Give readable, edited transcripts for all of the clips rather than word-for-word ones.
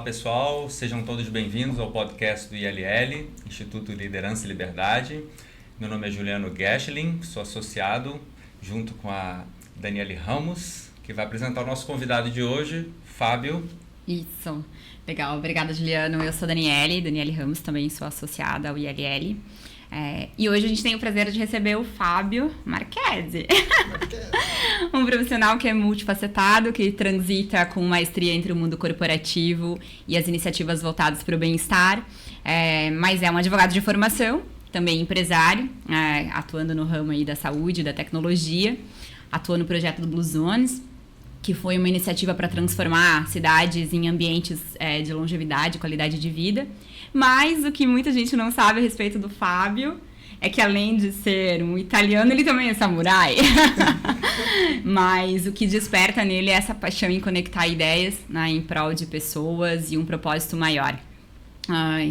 pessoal, sejam todos bem-vindos ao podcast do ILL, Instituto Liderança e Liberdade. Meu nome é Juliano Geschling, sou associado junto com a Daniele Ramos, que vai apresentar o nosso convidado de hoje, Fábio. Isso, legal, obrigada Juliano, eu sou Daniele Ramos, também sou associada ao ILL. E hoje a gente tem o prazer de receber o Fábio Marchese. Um profissional que é multifacetado, que transita com maestria entre o mundo corporativo e as iniciativas voltadas para o bem-estar, mas é um advogado de formação, também empresário, atuando no ramo aí da saúde, da tecnologia, atua no projeto do Blue Zones, que foi uma iniciativa para transformar cidades em ambientes de longevidade, qualidade de vida. Mas o que muita gente não sabe a respeito do Fábio é que, além de ser um italiano, ele também é samurai. Mas o que desperta nele é essa paixão em conectar ideias, né, em prol de pessoas e um propósito maior.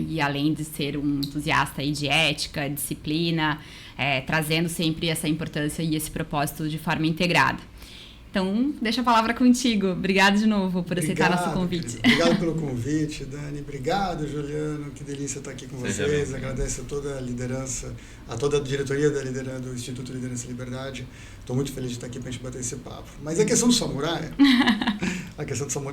E além de ser um entusiasta aí de ética, disciplina, trazendo sempre essa importância e esse propósito de forma integrada. Então, deixa a palavra contigo. Obrigado de novo por aceitar nosso convite. Obrigado pelo convite, Dani. Obrigado, Juliano. Que delícia estar aqui com vocês. Agradeço a toda a liderança, a toda a diretoria do Instituto Liderança e Liberdade. Estou muito feliz de estar aqui para a gente bater esse papo. Mas a questão do samurai,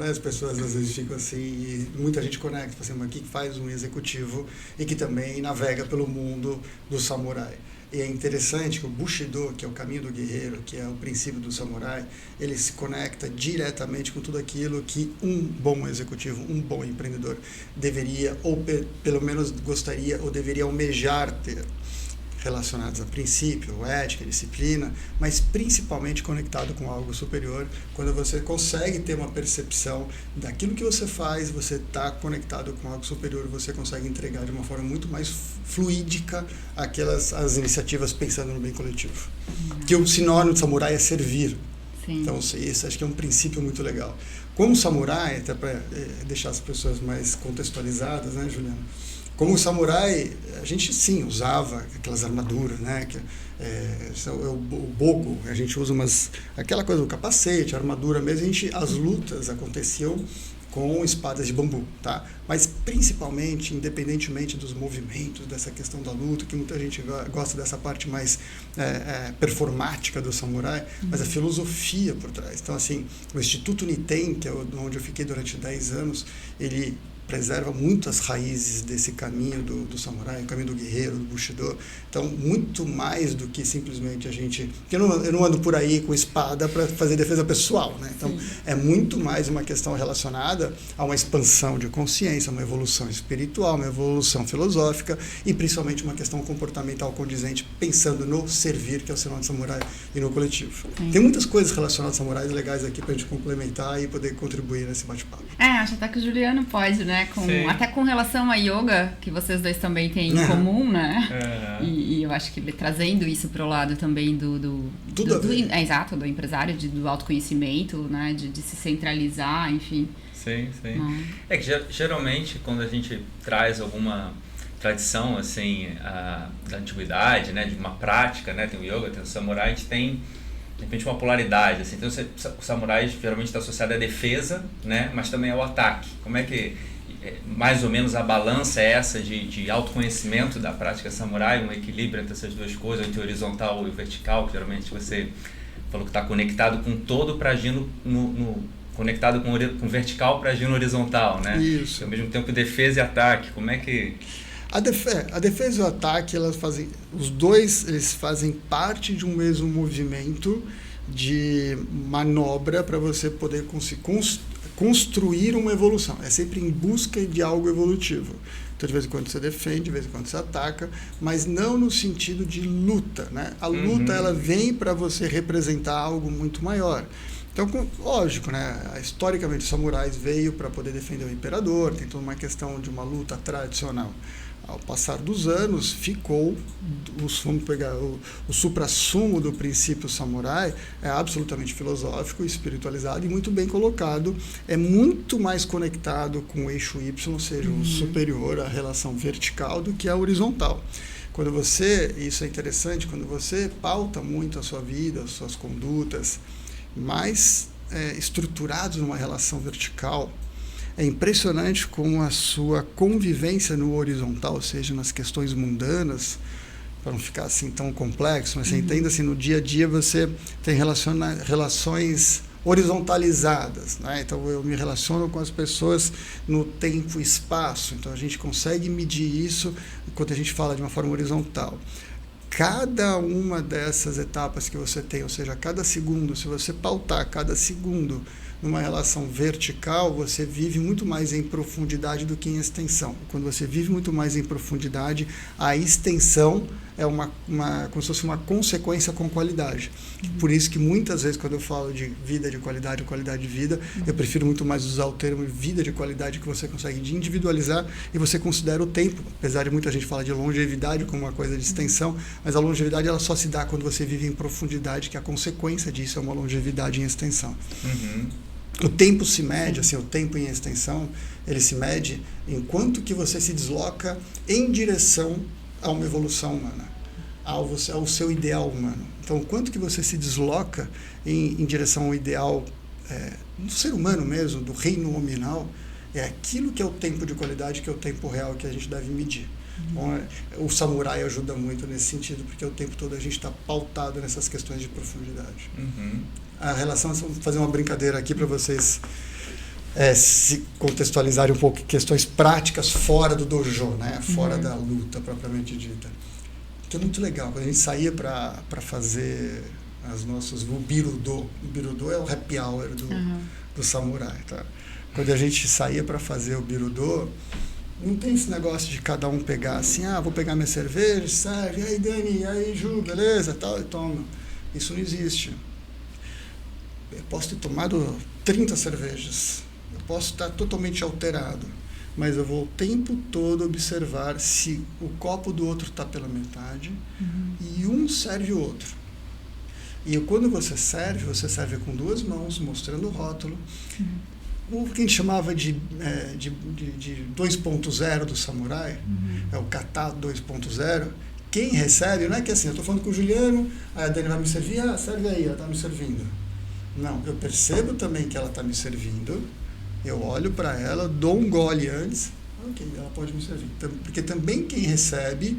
as pessoas às vezes ficam assim, e muita gente conecta, assim, mas o que faz um executivo e que também navega pelo mundo do samurai? E é interessante que o Bushido, que é o caminho do guerreiro, que é o princípio do samurai, ele se conecta diretamente com tudo aquilo que um bom executivo, um bom empreendedor deveria, ou pelo menos gostaria, ou deveria almejar ter, relacionados a princípio, ética, disciplina, mas principalmente conectado com algo superior. Quando você consegue ter uma percepção daquilo que você faz, você está conectado com algo superior, você consegue entregar de uma forma muito mais fluídica as iniciativas pensando no bem coletivo. Que o sinônimo de samurai é servir. Sim. Então, isso acho que é um princípio muito legal. Como samurai, até para deixar as pessoas mais contextualizadas, né, Juliana? Como Samurai, a gente sim usava aquelas armaduras, né? O bogo, a gente usa aquela coisa do capacete, a armadura mesmo, as lutas aconteciam com espadas de bambu, tá? Mas principalmente, independentemente dos movimentos, dessa questão da luta, que muita gente gosta dessa parte mais performática do samurai, mas a filosofia por trás. Então, assim, o Instituto Niten, que é onde eu fiquei durante 10 anos, ele preserva muito as raízes desse caminho do samurai, o caminho do guerreiro, do Bushido. Então, muito mais do que simplesmente a gente... Eu não ando por aí com espada para fazer defesa pessoal, né? Então, é muito mais uma questão relacionada a uma expansão de consciência, uma evolução espiritual, uma evolução filosófica e principalmente uma questão comportamental condizente, pensando no servir, que é o sinal de samurai, e no coletivo. Tem muitas coisas relacionadas a samurais legais aqui para a gente complementar e poder contribuir nesse bate-papo. Acho até que o Juliano pode, né? Até com relação à yoga, que vocês dois também têm em comum, né? E eu acho que ele trazendo isso para o lado também do empresário, do autoconhecimento, né? De se centralizar, enfim. Sim. É que geralmente quando a gente traz alguma tradição assim da antiguidade, né? De uma prática, né? Tem o yoga, tem o samurai, a gente tem de repente uma polaridade, assim. Então o samurai geralmente está associado à defesa, né? Mas também ao ataque. Como é que mais ou menos a balança é essa de autoconhecimento da prática samurai, um equilíbrio entre essas duas coisas, entre o horizontal e o vertical, que geralmente você falou que está conectado com todo para agir conectado com o vertical para agir no horizontal, né? Isso. E, ao mesmo tempo defesa e ataque, como é que... A defesa e o ataque, os dois eles fazem parte de um mesmo movimento de manobra para você poder construir uma evolução. É sempre em busca de algo evolutivo. Então, de vez em quando você defende, de vez em quando você ataca, mas não no sentido de luta, né? A luta ela vem para você representar algo muito maior. Então, lógico, né? Historicamente, os samurais veio para poder defender o imperador, tem toda uma questão de uma luta tradicional. Ao passar dos anos, vamos pegar o suprassumo do princípio samurai, é absolutamente filosófico, espiritualizado e muito bem colocado, é muito mais conectado com o eixo Y, ou seja, o superior, a relação vertical, do que a horizontal. Isso é interessante, quando você pauta muito a sua vida, as suas condutas, mais estruturados numa relação vertical, é impressionante como a sua convivência no horizontal, ou seja, nas questões mundanas, para não ficar assim tão complexo, mas você entenda assim, no dia a dia você tem relações horizontalizadas, né? Então eu me relaciono com as pessoas no tempo e espaço, então a gente consegue medir isso quando a gente fala de uma forma horizontal. Cada uma dessas etapas que você tem, ou seja, cada segundo, se você pautar cada segundo numa relação vertical, você vive muito mais em profundidade do que em extensão. Quando você vive muito mais em profundidade, a extensão é como se fosse uma consequência com qualidade. Por isso que muitas vezes, quando eu falo de vida de qualidade ou qualidade de vida, eu prefiro muito mais usar o termo vida de qualidade, que você consegue individualizar e você considera o tempo. Apesar de muita gente falar de longevidade como uma coisa de extensão, mas a longevidade ela só se dá quando você vive em profundidade, que a consequência disso é uma longevidade em extensão. O tempo se mede, assim, o tempo em extensão, ele se mede em quanto que você se desloca em direção a uma evolução humana, ao seu ideal humano. Então, quanto que você se desloca em direção ao ideal do ser humano mesmo, do reino nominal, é aquilo que é o tempo de qualidade, que é o tempo real que a gente deve medir. Então, o samurai ajuda muito nesse sentido, porque o tempo todo a gente está pautado nessas questões de profundidade. A relação, vou fazer uma brincadeira aqui para vocês se contextualizarem um pouco questões práticas fora do dojo, né? Fora da luta propriamente dita. Que é muito legal, quando a gente saía para fazer o birudo. O birudo é o happy hour do samurai, tá? Quando a gente saía para fazer o birudo, não tem esse negócio de cada um pegar assim, vou pegar minha cerveja, serve, e aí Dani, e aí Ju, beleza, tal, e toma. Isso não existe. Eu posso ter tomado 30 cervejas, eu posso estar totalmente alterado, mas eu vou o tempo todo observar se o copo do outro está pela metade e um serve o outro. E quando você serve com duas mãos, mostrando o rótulo. O que a gente chamava de 2.0 do samurai, é o kata 2.0. Quem recebe, não é que assim, eu estou falando com o Juliano, aí a Dani vai me servir, serve aí, ela está me servindo. Não, eu percebo também que ela está me servindo, eu olho para ela, dou um gole antes, ok, ela pode me servir. Porque também quem recebe,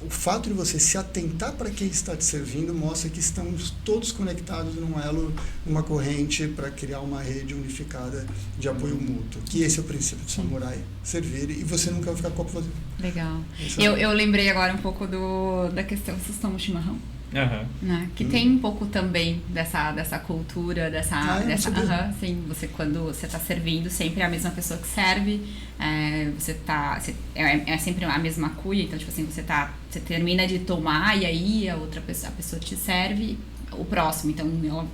o fato de você se atentar para quem está te servindo mostra que estamos todos conectados num elo, numa corrente para criar uma rede unificada de apoio mútuo. Que esse é o princípio do samurai, servir, e você nunca vai ficar com o copo vazio. Legal. Eu lembrei agora um pouco da questão vocês tomam chimarrão. Né? Que tem um pouco também dessa cultura, sim, você quando você está servindo, sempre é a mesma pessoa que serve, é sempre a mesma cuia, então tipo assim, você termina de tomar e aí a pessoa te serve o próximo, então ela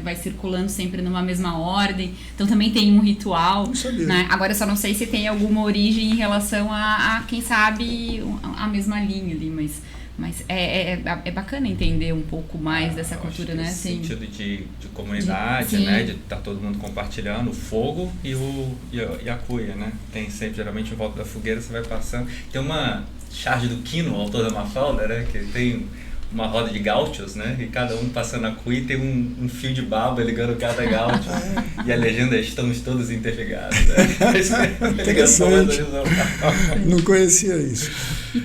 vai circulando sempre numa mesma ordem, então também tem um ritual, né? Agora eu só não sei se tem alguma origem em relação a quem sabe a mesma linha ali, mas é bacana entender um pouco mais dessa cultura, né? Sim. Sentido de comunidade, né? De estar todo mundo compartilhando o fogo e a cuia, né? Tem sempre, geralmente, em volta da fogueira, você vai passando. Tem uma charge do Kino, o autor da Mafalda, né? Que tem uma roda de gauchos, né? E cada um passando a cuia tem um fio de baba ligando cada gaucho. E a legenda é: estamos todos interligados. Né? Interessante. Não conhecia isso.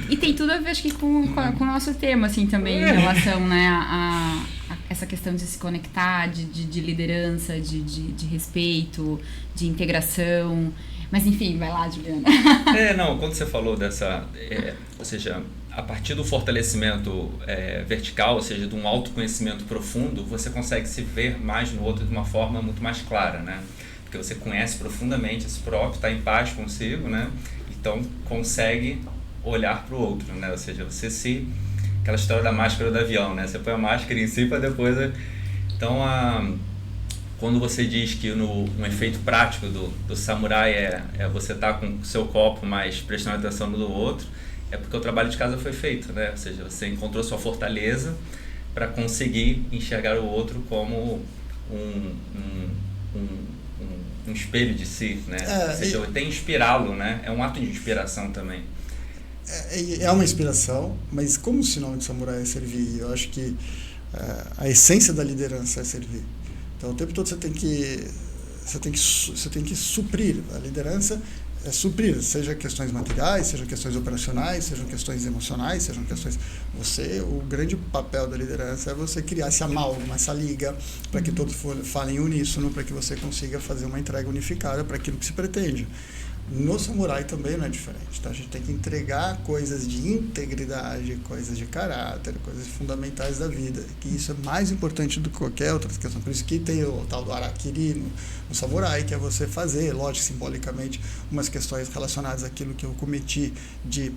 E tem tudo a ver, acho que, com o nosso tema, assim, também, em relação, né, a essa questão de se conectar, de liderança, de respeito, de integração. Mas, enfim, vai lá, Juliana. Quando você falou dessa... ou seja, a partir do fortalecimento vertical, ou seja, de um autoconhecimento profundo, você consegue se ver mais no outro de uma forma muito mais clara, né? Porque você conhece profundamente esse próprio, está em paz consigo, né? Então, consegue olhar para o outro, né? Ou seja, aquela história da máscara do avião, né? Você põe a máscara em si para depois... Então, quando você diz que um efeito prático do samurai é você estar com o seu copo, mas prestando atenção no do outro, é porque o trabalho de casa foi feito, né? Ou seja, você encontrou sua fortaleza para conseguir enxergar o outro como um espelho de si, né? Ou seja, até inspirá-lo, né? É um ato de inspiração também. É uma inspiração, mas como o sinônimo de samurai é servir, eu acho que a essência da liderança é servir. Então, o tempo todo você tem que você tem que suprir. A liderança é suprir, seja questões materiais, seja questões operacionais, sejam questões emocionais, sejam questões... o grande papel da liderança é você criar esse amálgama, essa liga, para que todos falem uníssono, para que você consiga fazer uma entrega unificada para aquilo que se pretende. No samurai também não é diferente, tá? A gente tem que entregar coisas de integridade, coisas de caráter, coisas fundamentais da vida, que isso é mais importante do que qualquer outra questão. Por isso que tem o tal do harakiri no samurai, que é você fazer, lógico, simbolicamente, umas questões relacionadas àquilo que eu cometi de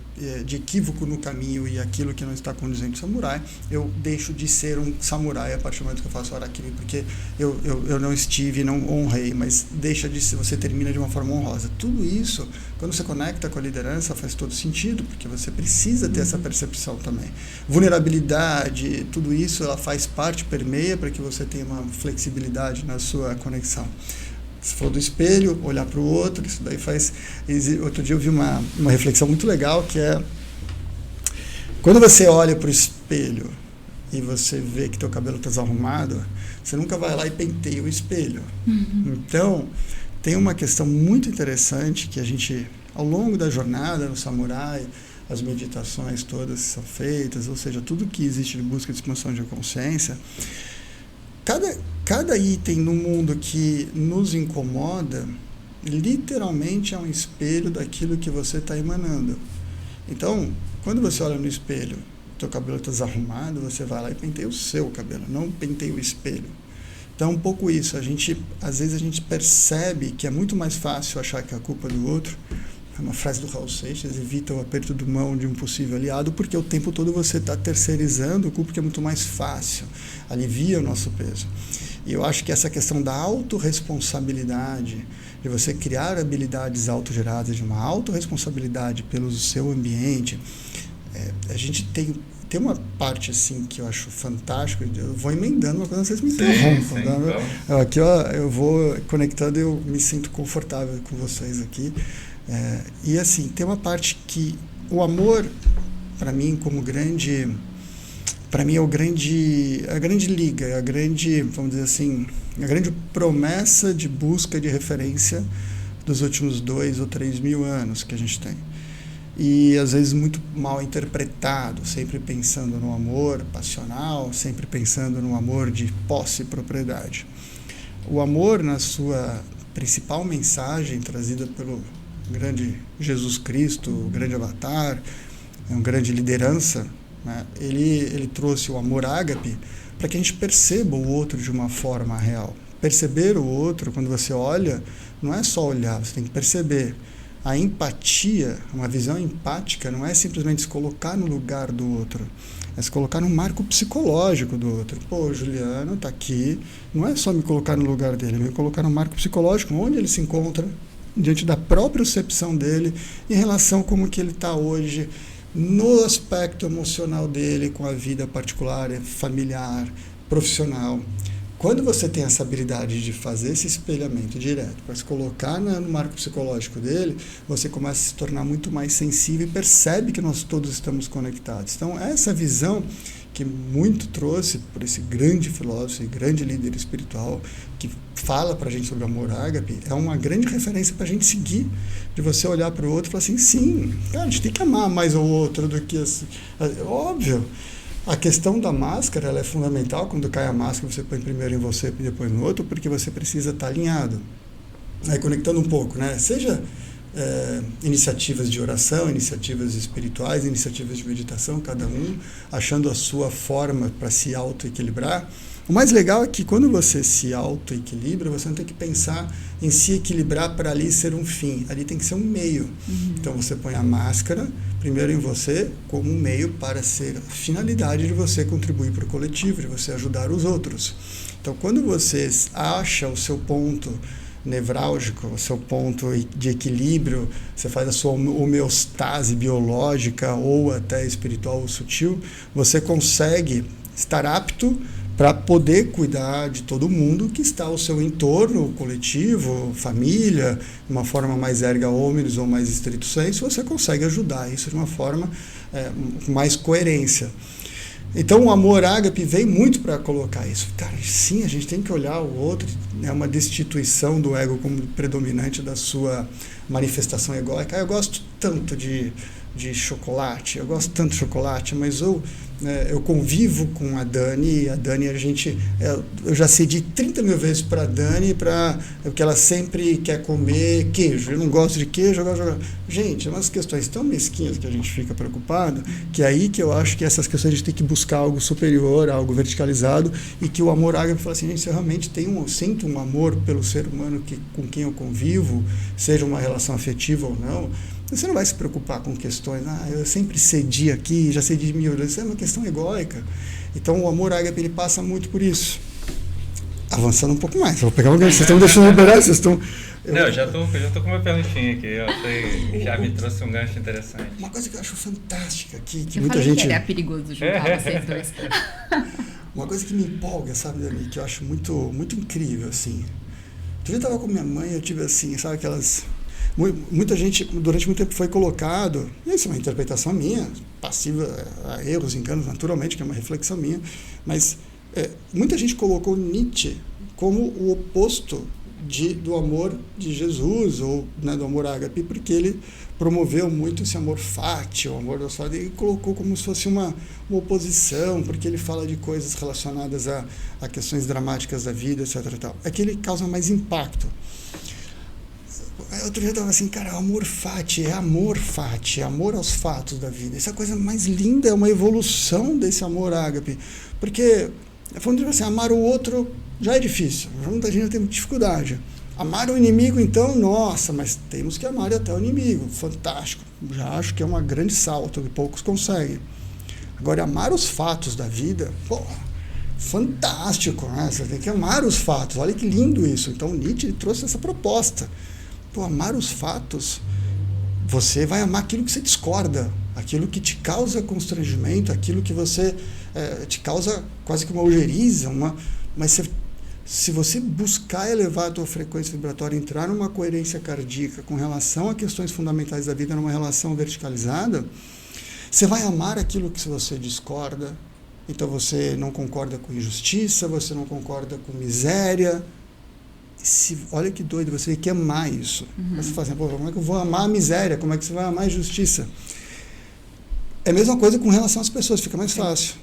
equívoco no caminho e aquilo que não está condizente ao samurai. Eu deixo de ser um samurai a partir do momento que eu faço o harakiri, porque eu não estive, não honrei, mas deixa de ser, você termina de uma forma honrosa. Tudo isso, quando você conecta com a liderança, faz todo sentido, porque você precisa ter essa percepção também. Vulnerabilidade, tudo isso, ela faz parte, permeia para que você tenha uma flexibilidade na sua conexão. Você falou do espelho, olhar para o outro, isso daí faz... Outro dia eu vi uma reflexão muito legal, que é quando você olha para o espelho e você vê que teu cabelo está desarrumado, você nunca vai lá e penteia o espelho. Então, tem uma questão muito interessante que a gente, ao longo da jornada no samurai, as meditações todas são feitas, ou seja, tudo que existe de busca de expansão de consciência, cada item no mundo que nos incomoda, literalmente é um espelho daquilo que você está emanando. Então, quando você olha no espelho, teu cabelo está desarrumado, você vai lá e penteia o seu cabelo, não penteia o espelho. Então, um pouco isso, às vezes a gente percebe que é muito mais fácil achar que é a culpa do outro. É uma frase do Raul Seixas, evita o aperto de mão de um possível aliado, porque o tempo todo você está terceirizando o culpa, que é muito mais fácil, alivia o nosso peso. E eu acho que essa questão da autorresponsabilidade, de você criar habilidades autogeradas, de uma autorresponsabilidade pelo seu ambiente, a gente tem uma parte assim que eu acho fantástico. Eu vou emendando uma coisa, vocês me interrompam. Tá? Aqui, ó, eu vou conectando e eu me sinto confortável com vocês aqui. E assim, tem uma parte que o amor, para mim, como grande... Para mim é a grande liga, vamos dizer assim, a grande promessa de busca de referência dos últimos 2 ou 3 mil anos que a gente tem. E às vezes muito mal interpretado, sempre pensando no amor passional, sempre pensando no amor de posse e propriedade. O amor, na sua principal mensagem trazida pelo grande Jesus Cristo, o grande avatar, uma grande liderança, né? Ele trouxe o amor ágape para que a gente perceba o outro de uma forma real. Perceber o outro, quando você olha, não é só olhar, você tem que perceber. A empatia, uma visão empática, não é simplesmente se colocar no lugar do outro, é se colocar no marco psicológico do outro. Pô, o Juliano está aqui, não é só me colocar no lugar dele, é me colocar no marco psicológico, onde ele se encontra, diante da própria percepção dele, em relação a como que ele está hoje, no aspecto emocional dele, com a vida particular, familiar, profissional. Quando você tem essa habilidade de fazer esse espelhamento direto, para se colocar no marco psicológico dele, você começa a se tornar muito mais sensível e percebe que nós todos estamos conectados. Então, essa visão que muito trouxe por esse grande filósofo e grande líder espiritual que fala para a gente sobre o amor ágape, é uma grande referência para a gente seguir, de você olhar para o outro e falar assim, sim, cara, a gente tem que amar mais o outro do que... Óbvio. A questão da máscara, ela é fundamental. Quando cai a máscara, você põe primeiro em você e depois no outro, porque você precisa estar alinhado. Aí, conectando um pouco, né? Seja iniciativas de oração, iniciativas espirituais, iniciativas de meditação, cada um achando a sua forma para se auto-equilibrar. O mais legal é que quando você se auto-equilibra, você não tem que pensar em se equilibrar para ali ser um fim. Ali tem que ser um meio. Então você põe a máscara primeiro em você como um meio para ser a finalidade de você contribuir para o coletivo, de você ajudar os outros. Então quando você acha o seu ponto nevrálgico, o seu ponto de equilíbrio, você faz a sua homeostase biológica ou até espiritual ou sutil, você consegue estar apto para poder cuidar de todo mundo que está ao seu entorno, coletivo, família, de uma forma mais erga omnes ou mais estrito sensu, você consegue ajudar isso de uma forma com mais coerência. Então o amor ágape vem muito para colocar isso. Cara, sim, a gente tem que olhar o outro, é uma destituição do ego como predominante da sua manifestação egóica. Eu gosto tanto de chocolate, eu gosto tanto de chocolate, mas eu convivo com a Dani, e a Dani, eu já cedi 30 mil vezes para a Dani, porque ela sempre quer comer queijo. Eu não gosto de queijo, eu gosto de... Gente, é umas questões tão mesquinhas que a gente fica preocupado, que é aí que eu acho que essas questões a gente tem que buscar algo superior, algo verticalizado, e que o amor ágape fala assim, gente, se eu realmente sinto um amor pelo ser humano com quem eu convivo, seja uma relação afetiva ou não, você não vai se preocupar com questões, eu sempre cedi aqui, já cedi 1000 vezes, isso é uma questão egóica. Então o amor ágape, ele passa muito por isso. Avançando um pouco mais, eu vou pegar um gancho, vocês estão me deixando liberar, vocês estão... Eu já tô com uma perguntinha aqui, já me trouxe um gancho interessante. Uma coisa que eu acho fantástica aqui, que eu muita falei gente... que era perigoso juntar vocês dois. Uma coisa que me empolga, sabe, Dani, que eu acho muito, muito incrível, assim. Outro dia eu estava com minha mãe, eu tive assim, sabe aquelas... Muita gente, durante muito tempo, foi colocado, e isso é uma interpretação minha, passiva a erros, enganos, naturalmente, que é uma reflexão minha, mas muita gente colocou Nietzsche como o oposto do amor de Jesus, ou do amor ágape, porque ele promoveu muito esse amor fati, o amor da sua vida, e colocou como se fosse uma oposição, porque ele fala de coisas relacionadas a questões dramáticas da vida, etc. Tal. É que ele causa mais impacto. Outro dia eu estava assim, cara, amor fati, é amor aos fatos da vida. Essa coisa mais linda é uma evolução desse amor ágape. Porque, falando assim, amar o outro já é difícil, muita gente tem dificuldade. Amar o inimigo, então, nossa, mas temos que amar até o inimigo, fantástico. Já acho que é um grande salto, que poucos conseguem. Agora, amar os fatos da vida, fantástico, né? Você tem que amar os fatos, olha que lindo isso. Então, Nietzsche trouxe essa proposta. Amar os fatos, você vai amar aquilo que você discorda, aquilo que te causa constrangimento, aquilo que você te causa quase que uma ojeriza, mas se você buscar elevar a tua frequência vibratória, entrar numa coerência cardíaca com relação a questões fundamentais da vida, numa relação verticalizada, você vai amar aquilo que você discorda. Então você não concorda com injustiça, você não concorda com miséria. Olha que doido, você tem que amar isso. Você fala assim, como é que eu vou amar a miséria? Como é que você vai amar a injustiça? É a mesma coisa com relação às pessoas, fica mais fácil.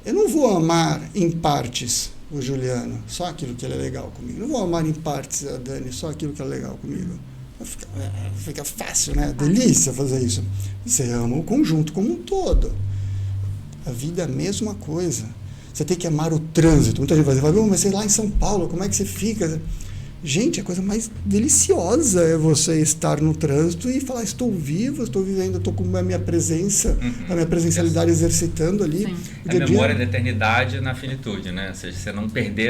Eu não vou amar em partes o Juliano, só aquilo que ele é legal comigo. Eu não vou amar em partes a Dani, só aquilo que é legal comigo. Fica fácil, né? Delícia fazer isso. Você ama o conjunto como um todo. A vida é a mesma coisa. Você tem que amar o trânsito. Muita gente vai dizer, mas sei lá em São Paulo, como é que você fica? Gente, a coisa mais deliciosa é você estar no trânsito e falar, estou vivo, estou vivendo, estou com a minha presença, a minha presencialidade exercitando ali. A memória da eternidade na finitude, né? Ou seja, você não perder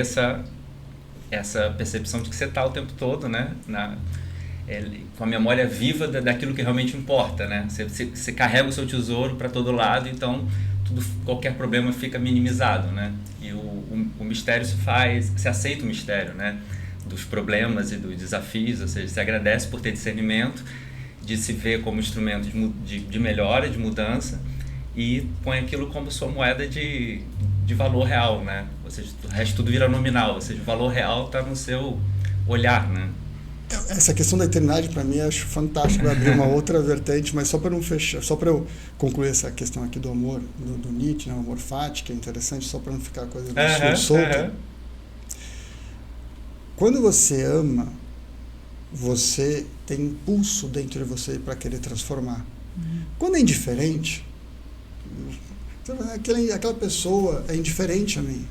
essa percepção de que você está o tempo todo, né? Com a memória viva daquilo que realmente importa, né? Você carrega o seu tesouro para todo lado, então qualquer problema fica minimizado, né? E o mistério se aceita o mistério, né? Dos problemas e dos desafios, ou seja, se agradece por ter discernimento, de se ver como instrumento de melhora, de mudança, e põe aquilo como sua moeda de valor real, né? Ou seja, o resto tudo vira nominal, ou seja, o valor real está no seu olhar, né? Essa questão da eternidade, para mim, acho fantástico, vai abrir uma outra vertente, mas só para não fechar, só para eu concluir essa questão aqui do amor, do Nietzsche, né, o amor fati, que é interessante, só para não ficar a coisa solta. Quando você ama, você tem impulso dentro de você para querer transformar. Quando é indiferente, aquela pessoa é indiferente a mim.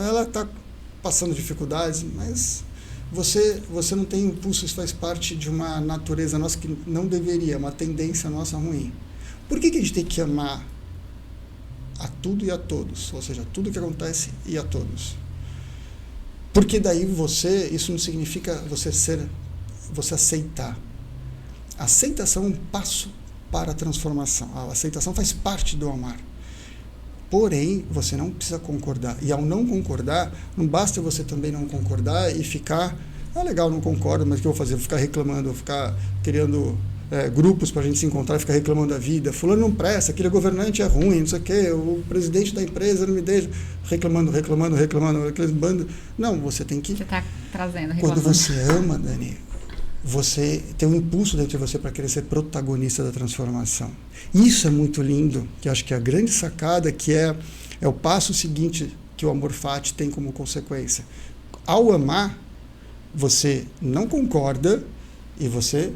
Ela está passando dificuldades, mas você não tem impulso, isso faz parte de uma natureza nossa que não deveria, uma tendência nossa ruim. Por que a gente tem que amar a tudo e a todos? Ou seja, tudo que acontece e a todos. Porque daí isso não significa você aceitar. A aceitação é um passo para a transformação. A aceitação faz parte do amar. Porém, você não precisa concordar. E ao não concordar, não basta você também não concordar e ficar, legal, não concordo, mas o que eu vou fazer? Vou ficar reclamando, vou ficar criando grupos para a gente se encontrar e ficar reclamando da vida. Fulano não presta, aquele governante é ruim, não sei o quê, o presidente da empresa não me deixa. Reclamando, aqueles bandos. Não, você tem que... Você está trazendo, reclamando. Quando você ama, Dani, você tem um impulso dentro de você para querer ser protagonista da transformação. Isso é muito lindo, que eu acho que a grande sacada que é o passo seguinte que o amor fati tem como consequência. Ao amar, você não concorda e você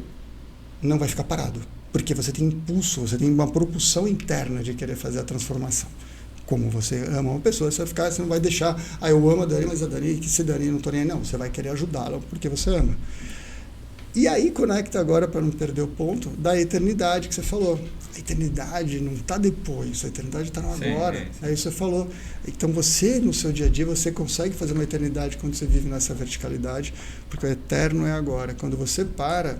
não vai ficar parado, porque você tem impulso, você tem uma propulsão interna de querer fazer a transformação. Como você ama uma pessoa, você não vai deixar, eu amo a Dani, mas a Dani, que se Dani, não estou nem aí, não. Você vai querer ajudá-la porque você ama. E aí conecta agora, para não perder o ponto, da eternidade que você falou. A eternidade não está depois, a eternidade está no agora. Sim. Aí você falou. Então você, no seu dia a dia, você consegue fazer uma eternidade quando você vive nessa verticalidade, porque o eterno é agora. Quando você para,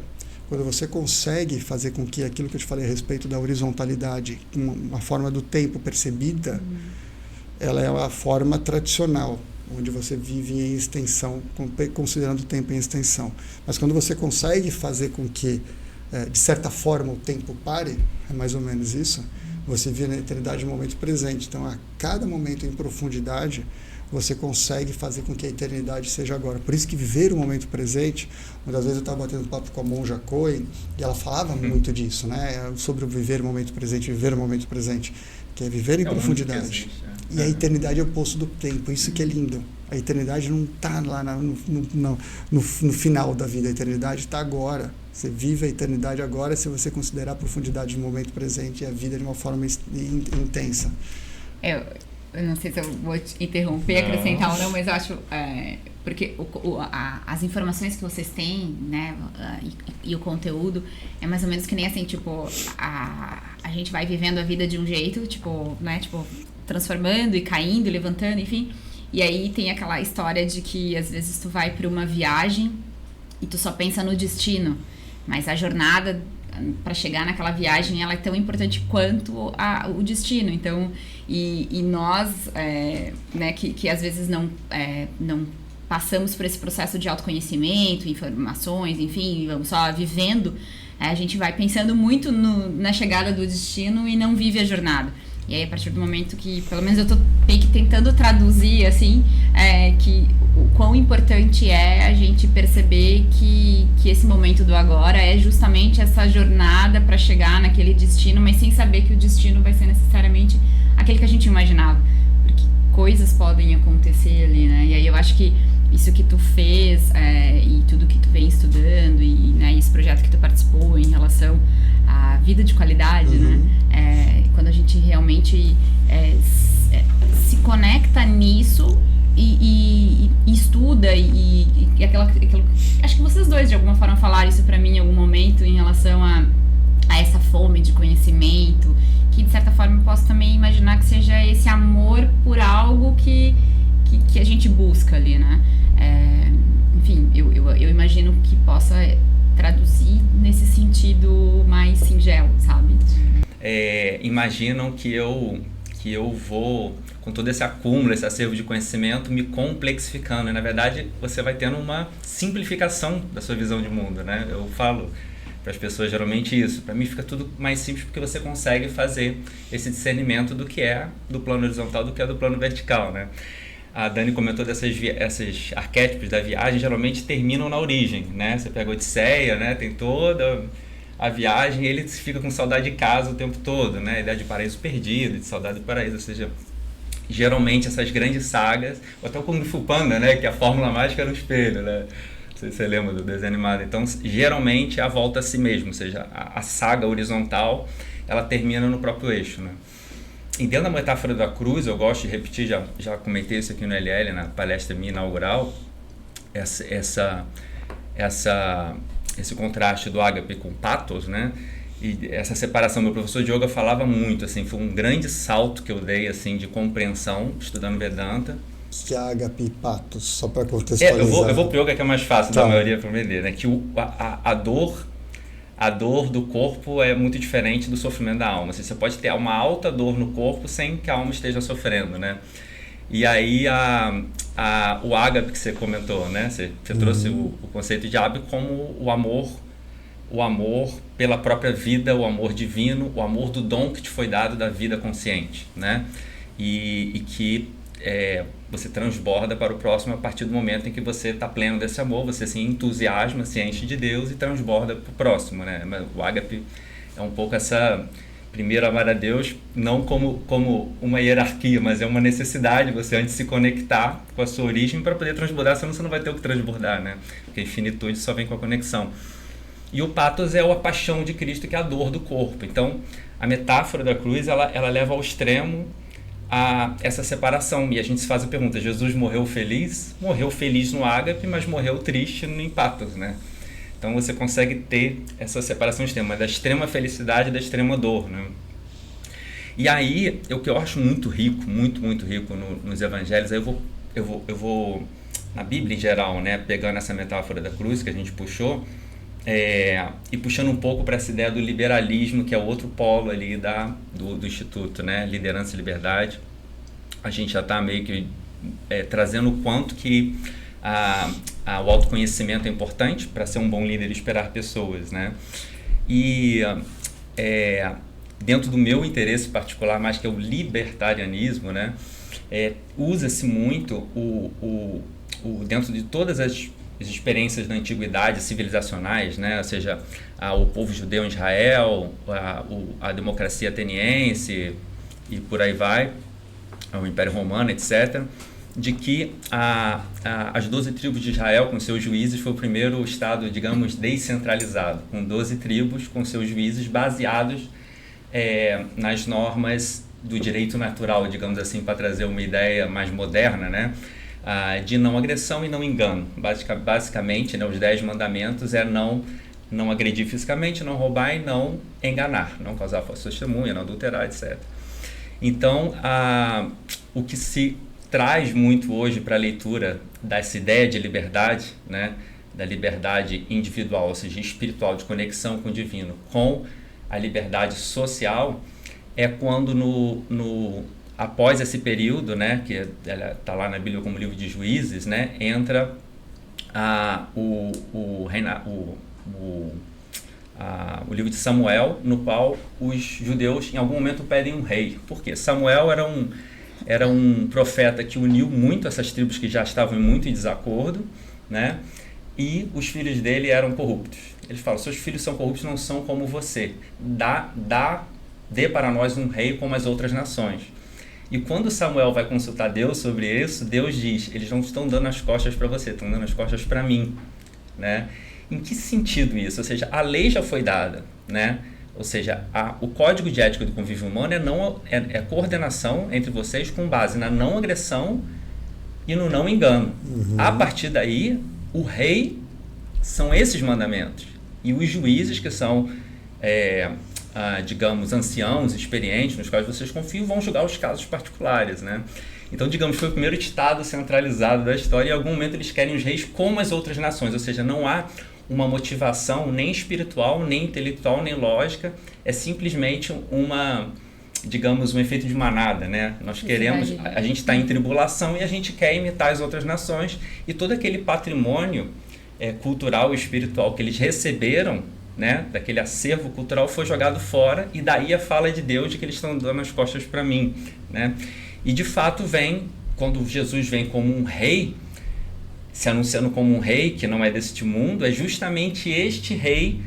quando você consegue fazer com que aquilo que eu te falei a respeito da horizontalidade, uma forma do tempo percebida, ela é a forma tradicional, onde você vive em extensão, considerando o tempo em extensão. Mas quando você consegue fazer com que, de certa forma, o tempo pare, é mais ou menos isso, você vive na eternidade no momento presente. Então, a cada momento em profundidade, você consegue fazer com que a eternidade seja agora. Por isso que viver o momento presente, uma das vezes eu estava batendo papo com a monja Cohen, e ela falava muito disso, né? Sobre o viver o momento presente, que é viver em profundidade. E a eternidade é o oposto do tempo, isso que é lindo. A eternidade não está lá no final da vida, a eternidade está agora. Você vive a eternidade agora se você considerar a profundidade do momento presente e a vida de uma forma intensa. Eu não sei se eu vou te interromper, acrescentar ou não, mas eu acho... porque as informações que vocês têm, né, e o conteúdo, é mais ou menos que nem assim, tipo, a gente vai vivendo a vida de um jeito, tipo, né, tipo, transformando e caindo, levantando, enfim. E aí tem aquela história de que às vezes tu vai para uma viagem e tu só pensa no destino, mas a jornada para chegar naquela viagem, ela é tão importante quanto o destino. Então, e nós, né, que às vezes não passamos por esse processo de autoconhecimento, informações, enfim, vamos só vivendo, a gente vai pensando muito na chegada do destino e não vive a jornada. E aí, a partir do momento que, pelo menos eu tô meio que tentando traduzir, assim, que o quão importante é a gente perceber que esse momento do agora é justamente essa jornada para chegar naquele destino, mas sem saber que o destino vai ser necessariamente aquele que a gente imaginava. Porque coisas podem acontecer ali, né? E aí eu acho que isso que tu fez e tudo que tu vem estudando e, né, esse projeto que tu participou em relação à vida de qualidade, né? Quando a gente realmente se conecta nisso e estuda e aquilo, acho que vocês dois de alguma forma falaram isso pra mim em algum momento em relação a essa fome de conhecimento, que de certa forma eu posso também imaginar que seja esse amor por algo que a gente busca ali, né? Enfim, eu imagino que possa traduzir nesse sentido mais singelo, sabe? Imaginam que eu vou, com todo esse acúmulo, esse acervo de conhecimento, me complexificando. E, na verdade, você vai tendo uma simplificação da sua visão de mundo, né? Eu falo para as pessoas geralmente isso. Para mim fica tudo mais simples porque você consegue fazer esse discernimento do que é do plano horizontal, do que é do plano vertical, né? A Dani comentou esses arquétipos da viagem, geralmente terminam na origem, né? Você pega a Odisseia, né? Tem toda a viagem, ele fica com saudade de casa o tempo todo, né? A ideia de paraíso perdido, de saudade do paraíso, ou seja, geralmente essas grandes sagas, ou até o Kung Fu Panda, né? Que a fórmula mágica era um espelho, né? Não sei se você lembra do desenho animado. Então, geralmente é a volta a si mesmo, ou seja, a saga horizontal, ela termina no próprio eixo, né? E dentro da metáfora da cruz, eu gosto de repetir, já comentei isso aqui no LL, na palestra minha inaugural, esse contraste do ágape com pathos, né? E essa separação, meu professor de yoga falava muito, assim, foi um grande salto que eu dei, assim, de compreensão, estudando Vedanta. Que é ágape e pathos, só para contextualizar. Eu vou pro yoga que é mais fácil da maioria para entender, né? Que a dor do corpo é muito diferente do sofrimento da alma. Assim, você pode ter uma alta dor no corpo sem que a alma esteja sofrendo, né? E aí o ágape que você comentou, né? Você trouxe o conceito de ágape como o amor o amor pela própria vida, o amor divino, o amor do dom que te foi dado da vida consciente, né? E que você transborda para o próximo a partir do momento em que você está pleno desse amor, você se entusiasma, se enche de Deus e transborda para o próximo, né? O ágape é um pouco essa... Primeiro, amar a Deus, não como uma hierarquia, mas é uma necessidade você antes se conectar com a sua origem para poder transbordar, senão você não vai ter o que transbordar, né? Porque a infinitude só vem com a conexão. E o pathos é a paixão de Cristo, que é a dor do corpo. Então, a metáfora da cruz, ela leva ao extremo a essa separação. E a gente se faz a pergunta, Jesus morreu feliz? Morreu feliz no ágape, mas morreu triste no pathos, né? Então você consegue ter essa separação extrema, da extrema felicidade e da extrema dor, né? E aí, o que eu acho muito rico, muito rico nos evangelhos, aí eu vou na Bíblia em geral, né, pegando essa metáfora da cruz que a gente puxou, e puxando um pouco para essa ideia do liberalismo, que é o outro polo ali do Instituto, né, Liderança e Liberdade. A gente já está meio que trazendo o quanto que o autoconhecimento é importante para ser um bom líder e esperar pessoas, né? E dentro do meu interesse particular, mais que é o libertarianismo, né? Usa-se muito dentro de todas as experiências da antiguidade civilizacionais, né? Ou seja, o povo judeu em Israel, a democracia ateniense e por aí vai, o Império Romano, etc., de que as 12 tribos de Israel, com seus juízes, foi o primeiro estado, digamos, descentralizado, com 12 tribos, com seus juízes baseados nas normas do direito natural, digamos assim, para trazer uma ideia mais moderna, né? De não agressão e não engano. Basicamente, né, os 10 mandamentos é não agredir fisicamente, não roubar e não enganar, não causar falsa testemunha, não adulterar, etc. Então, o que se traz muito hoje para a leitura dessa ideia de liberdade, né, da liberdade individual, ou seja, espiritual, de conexão com o divino, com a liberdade social, é quando após esse período, né, que está lá na Bíblia como livro de Juízes, né, entra o livro de Samuel, no qual os judeus em algum momento pedem um rei. Por quê? Samuel era um profeta que uniu muito essas tribos que já estavam muito em desacordo, né? E os filhos dele eram corruptos. Eles falam, seus filhos são corruptos, não são como você. Dê para nós um rei como as outras nações. E quando Samuel vai consultar Deus sobre isso, Deus diz, eles não estão dando as costas para você, estão dando as costas para mim, né? Em que sentido isso? Ou seja, a lei já foi dada, né? Ou seja, o código de ética do convívio humano é coordenação entre vocês com base na não agressão e no não engano. Uhum. A partir daí, o rei são esses mandamentos. E os juízes, que são, digamos, anciãos, experientes, nos quais vocês confiam, vão julgar os casos particulares, né? Então, digamos, foi o primeiro estado centralizado da história e em algum momento eles querem os reis como as outras nações. Ou seja, não há uma motivação nem espiritual, nem intelectual, nem lógica, é simplesmente digamos, um efeito de manada, né? Nós queremos, a gente está em tribulação e a gente quer imitar as outras nações e todo aquele patrimônio cultural e espiritual que eles receberam, né, daquele acervo cultural foi jogado fora e daí a fala de Deus de que eles estão dando as costas para mim, né? E de fato quando Jesus vem como um rei, se anunciando como um rei que não é deste mundo, é justamente este rei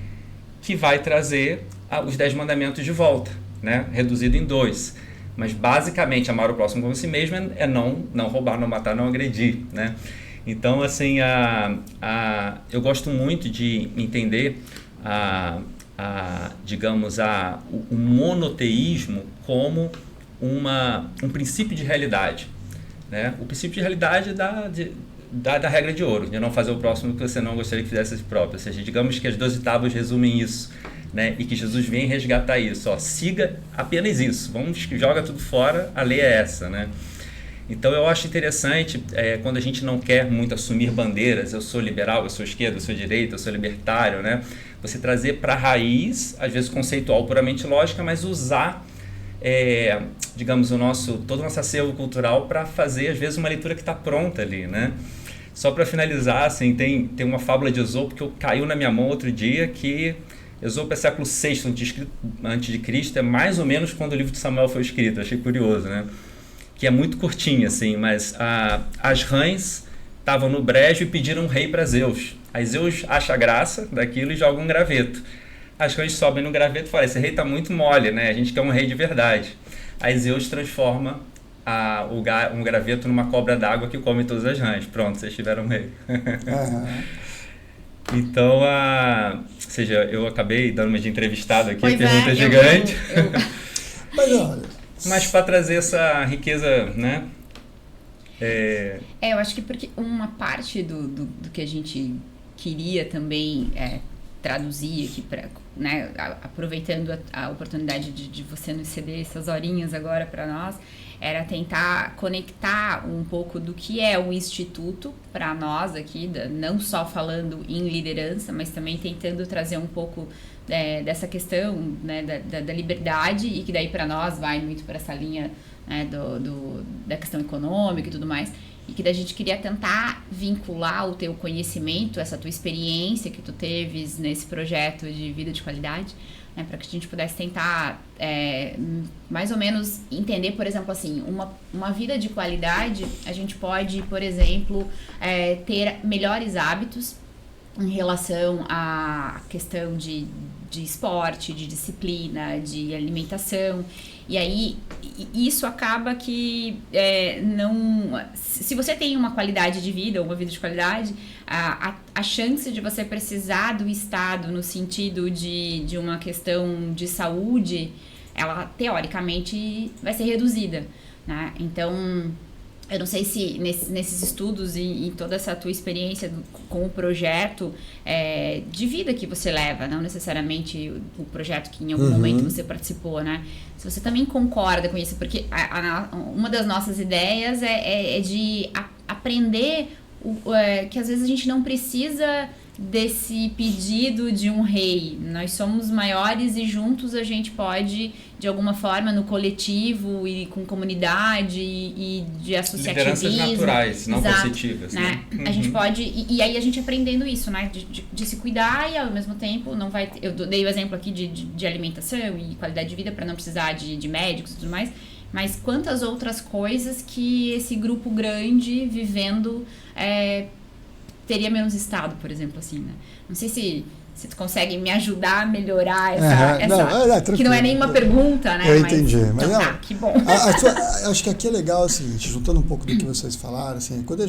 que vai trazer os 10 mandamentos de volta, né? Reduzido em 2. Mas basicamente amar o próximo como a si mesmo é não roubar, não matar, não agredir, né? Então, assim, eu gosto muito de entender digamos, o monoteísmo como um princípio de realidade, né? O princípio de realidade da regra de ouro, de não fazer o próximo que você não gostaria que fizesse a si próprio. Ou seja, digamos que as 12 tábuas resumem isso, né? E que Jesus vem resgatar isso. Siga apenas isso. Joga tudo fora, a lei é essa, né? Então eu acho interessante quando a gente não quer muito assumir bandeiras, eu sou liberal, eu sou esquerda, eu sou direita, eu sou libertário, né? Você trazer para a raiz, às vezes conceitual, puramente lógica, mas usar, digamos, todo o nosso acervo cultural para fazer, às vezes, uma leitura que está pronta ali, né? Só para finalizar, assim, tem uma fábula de Esopo que caiu na minha mão outro dia, que Esopo é século VI antes de Cristo, é mais ou menos quando o livro de Samuel foi escrito. Achei curioso, né? Que é muito curtinho, assim, mas as rãs estavam no brejo e pediram um rei para Zeus. Aí Zeus acha graça daquilo e joga um graveto. As rãs sobem no graveto e falam, esse rei tá muito mole, né? A gente quer um rei de verdade. Aí Zeus transforma um graveto numa cobra d'água que come todas as rãs. Pronto, vocês tiveram um rei. Então, ou seja, eu acabei dando uma de entrevistado aqui, pois pergunta gigante. Mas olha... Mas para trazer essa riqueza, né? Eu acho que porque uma parte do que a gente queria também traduzir aqui, né, aproveitando a oportunidade de você nos ceder essas horinhas agora para nós, era tentar conectar um pouco do que é o Instituto para nós aqui, não só falando em liderança, mas também tentando trazer um pouco dessa questão, né, da liberdade, e que daí para nós vai muito para essa linha, né, da questão econômica e tudo mais, e que daí a gente queria tentar vincular o teu conhecimento, essa tua experiência que tu teves nesse projeto de vida de qualidade, né, para que a gente pudesse tentar mais ou menos entender, por exemplo, assim, uma vida de qualidade, a gente pode, por exemplo, ter melhores hábitos em relação à questão de esporte, de disciplina, de alimentação. E aí, isso acaba que se você tem uma qualidade de vida, ou uma vida de qualidade, a chance de você precisar do Estado no sentido de uma questão de saúde, ela teoricamente vai ser reduzida, né? Então, eu não sei se nesses estudos e toda essa tua experiência com o projeto de vida que você leva, não necessariamente o projeto que em algum momento você participou, né? Se você também concorda com isso, porque uma das nossas ideias é de aprender que às vezes a gente não precisa desse pedido de um rei. Nós somos maiores e juntos a gente pode, de alguma forma, no coletivo e com comunidade e de associativismo. Lideranças naturais, não coercitivas, né? A gente pode... E aí a gente aprendendo isso, né? De se cuidar e ao mesmo tempo não vai... Eu dei o exemplo aqui de alimentação e qualidade de vida para não precisar de médicos e tudo mais. Mas quantas outras coisas que esse grupo grande vivendo... teria menos estado, por exemplo, assim, né? Não sei se tu consegue me ajudar a melhorar que não é nenhuma pergunta, né? Eu entendi. Mas então, não, que bom. Acho que aqui é legal, o seguinte, juntando um pouco do que vocês falaram, assim, quando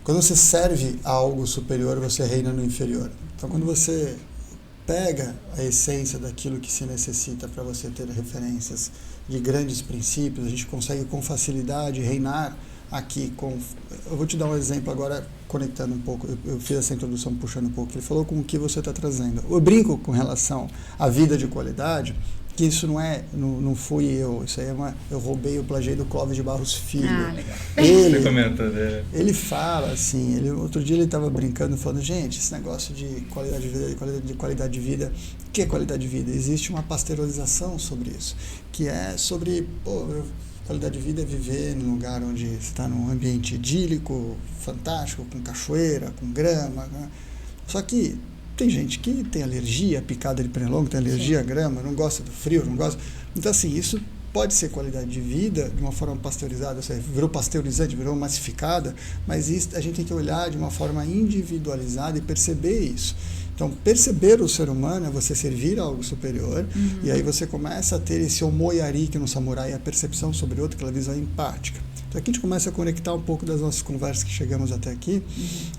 quando você serve a algo superior, você reina no inferior. Então, quando você pega a essência daquilo que se necessita para você ter referências de grandes princípios, a gente consegue com facilidade reinar aqui eu vou te dar um exemplo agora, conectando um pouco, eu fiz essa introdução puxando um pouco, ele falou com o que você está trazendo. Eu brinco com relação à vida de qualidade, que isso não fui eu, isso aí eu roubei, eu plagiei do Clóvis de Barros Filho. Legal. Ele fala assim, outro dia ele estava brincando, falando, gente, esse negócio de qualidade de vida, de qualidade de vida, o que é qualidade de vida? Existe uma pasteurização sobre isso, que é sobre, qualidade de vida é viver num lugar onde você está num ambiente idílico, fantástico, com cachoeira, com grama, né? Só que tem gente que tem alergia à picada de pernilongo, tem alergia à grama, não gosta do frio, não gosta... Então, assim, isso pode ser qualidade de vida de uma forma pasteurizada, ou seja, virou pasteurizante, virou massificada, mas isso a gente tem que olhar de uma forma individualizada e perceber isso. Então, perceber o ser humano é você servir a algo superior, e aí você começa a ter esse omoyari, que no samurai é a percepção sobre o outro, aquela visão empática. Então, aqui a gente começa a conectar um pouco das nossas conversas que chegamos até aqui,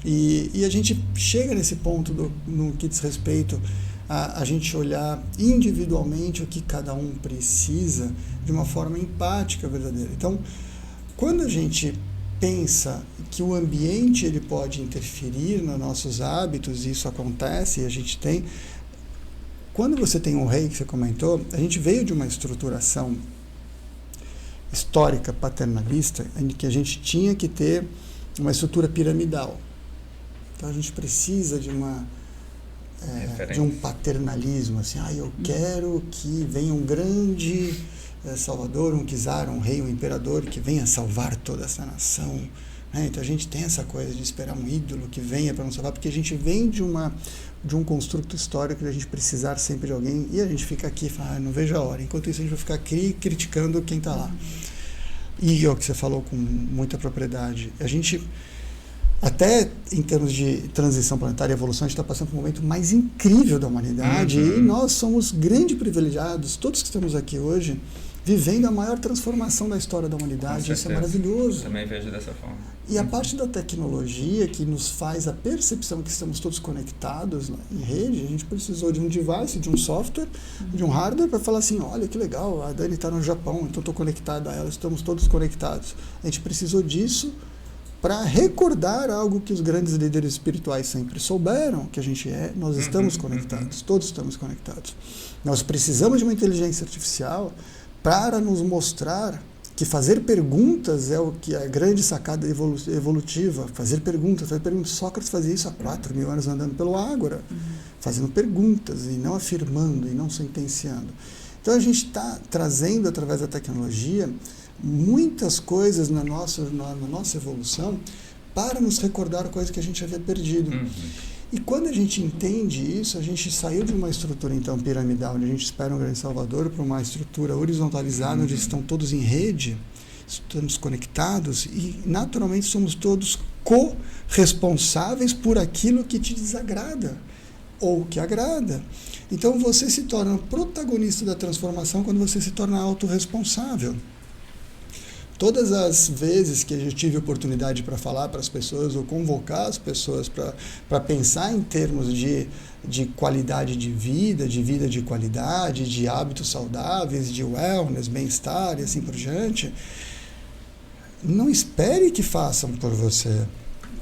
e a gente chega nesse ponto no que diz respeito a gente olhar individualmente o que cada um precisa de uma forma empática verdadeira. Então, quando a gente pensa que o ambiente ele pode interferir nos nossos hábitos, e isso acontece, e a gente tem... Quando você tem um rei, que você comentou, a gente veio de uma estruturação histórica paternalista, em que a gente tinha que ter uma estrutura piramidal. Então a gente precisa de um paternalismo, assim, eu quero que venha um grande... Salvador, um czar, um rei, um imperador que venha salvar toda essa nação né? Então a gente tem essa coisa de esperar um ídolo que venha para nos salvar, porque a gente vem de um construto histórico de a gente precisar sempre de alguém, e a gente fica aqui e fala, não vejo a hora. Enquanto isso a gente vai ficar aqui criticando quem está lá. E o que você falou com muita propriedade, a gente, até em termos de transição planetária e evolução, a gente está passando por um momento mais incrível da humanidade, e nós somos grandes privilegiados, todos que estamos aqui hoje, vivendo a maior transformação da história da humanidade. Isso é maravilhoso. Também vejo dessa forma. E a parte da tecnologia que nos faz a percepção que estamos todos conectados em rede, a gente precisou de um device, de um software, de um hardware para falar assim, olha que legal, a Dani está no Japão, então estou conectada a ela, estamos todos conectados. A gente precisou disso para recordar algo que os grandes líderes espirituais sempre souberam, que a gente nós estamos conectados, todos estamos conectados. Nós precisamos de uma inteligência artificial para nos mostrar que fazer perguntas é o que é a grande sacada evolutiva. Fazer perguntas. Sócrates fazia isso há 4.000 anos andando pelo ágora, fazendo perguntas e não afirmando e não sentenciando. Então a gente está trazendo através da tecnologia muitas coisas na nossa evolução para nos recordar coisas que a gente havia perdido. E quando a gente entende isso, a gente saiu de uma estrutura, então, piramidal, onde a gente espera um grande salvador, para uma estrutura horizontalizada, onde estão todos em rede, estamos conectados e, naturalmente, somos todos corresponsáveis por aquilo que te desagrada ou que agrada. Então, você se torna protagonista da transformação quando você se torna autorresponsável. Todas as vezes que eu tive oportunidade para falar para as pessoas ou convocar as pessoas para pensar em termos de qualidade de vida de qualidade, de hábitos saudáveis, de wellness, bem-estar e assim por diante, não espere que façam por você.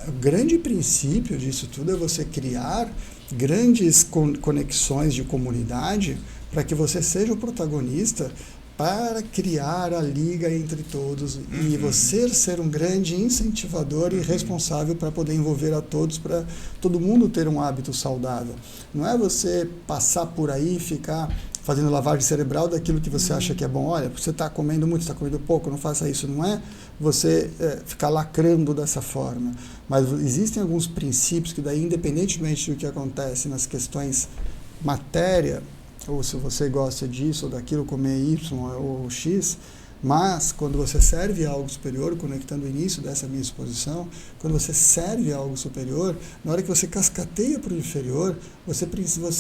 O grande princípio disso tudo é você criar grandes conexões de comunidade para que você seja o protagonista, para criar a liga entre todos e você ser um grande incentivador e responsável para poder envolver a todos, para todo mundo ter um hábito saudável. Não é você passar por aí e ficar fazendo lavagem cerebral daquilo que você acha que é bom. Olha, você está comendo muito, está comendo pouco, não faça isso. Não é você ficar lacrando dessa forma. Mas existem alguns princípios que daí, independentemente do que acontece nas questões matéria, ou se você gosta disso ou daquilo, comer Y ou X, mas quando você serve a algo superior, conectando o início dessa minha exposição, quando você serve a algo superior, na hora que você cascateia para o inferior,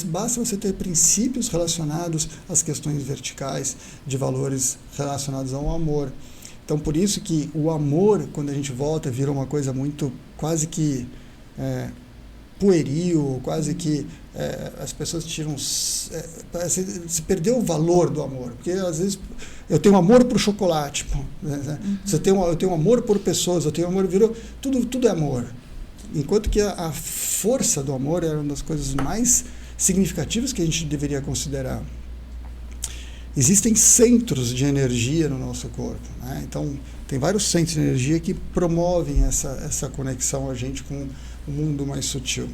basta você ter princípios relacionados às questões verticais, de valores relacionados ao amor. Então, por isso que o amor, quando a gente volta, vira uma coisa muito, quase que pueril, quase que as pessoas tiram, se perdeu o valor do amor, porque às vezes eu tenho amor por chocolate, né? Eu tenho amor por pessoas, eu tenho amor, tudo é amor, enquanto que a força do amor é uma das coisas mais significativas que a gente deveria considerar. Existem centros de energia no nosso corpo, né? Então tem vários centros de energia que promovem essa conexão a gente com o mundo mais sutil,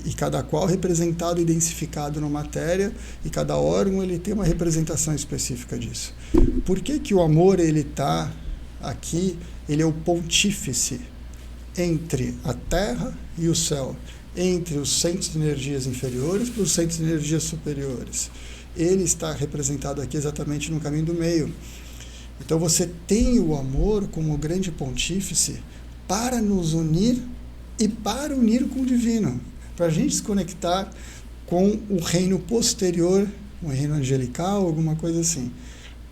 e cada qual representado e densificado na matéria, e cada órgão ele tem uma representação específica disso. Por que o amor ele está aqui? Ele é o pontífice entre a Terra e o céu, entre os centros de energias inferiores para os centros de energias superiores. Ele está representado aqui exatamente no caminho do meio. Então você tem o amor como o grande pontífice para nos unir e para unir com o divino, para a gente se conectar com o reino posterior, um reino angelical, alguma coisa assim.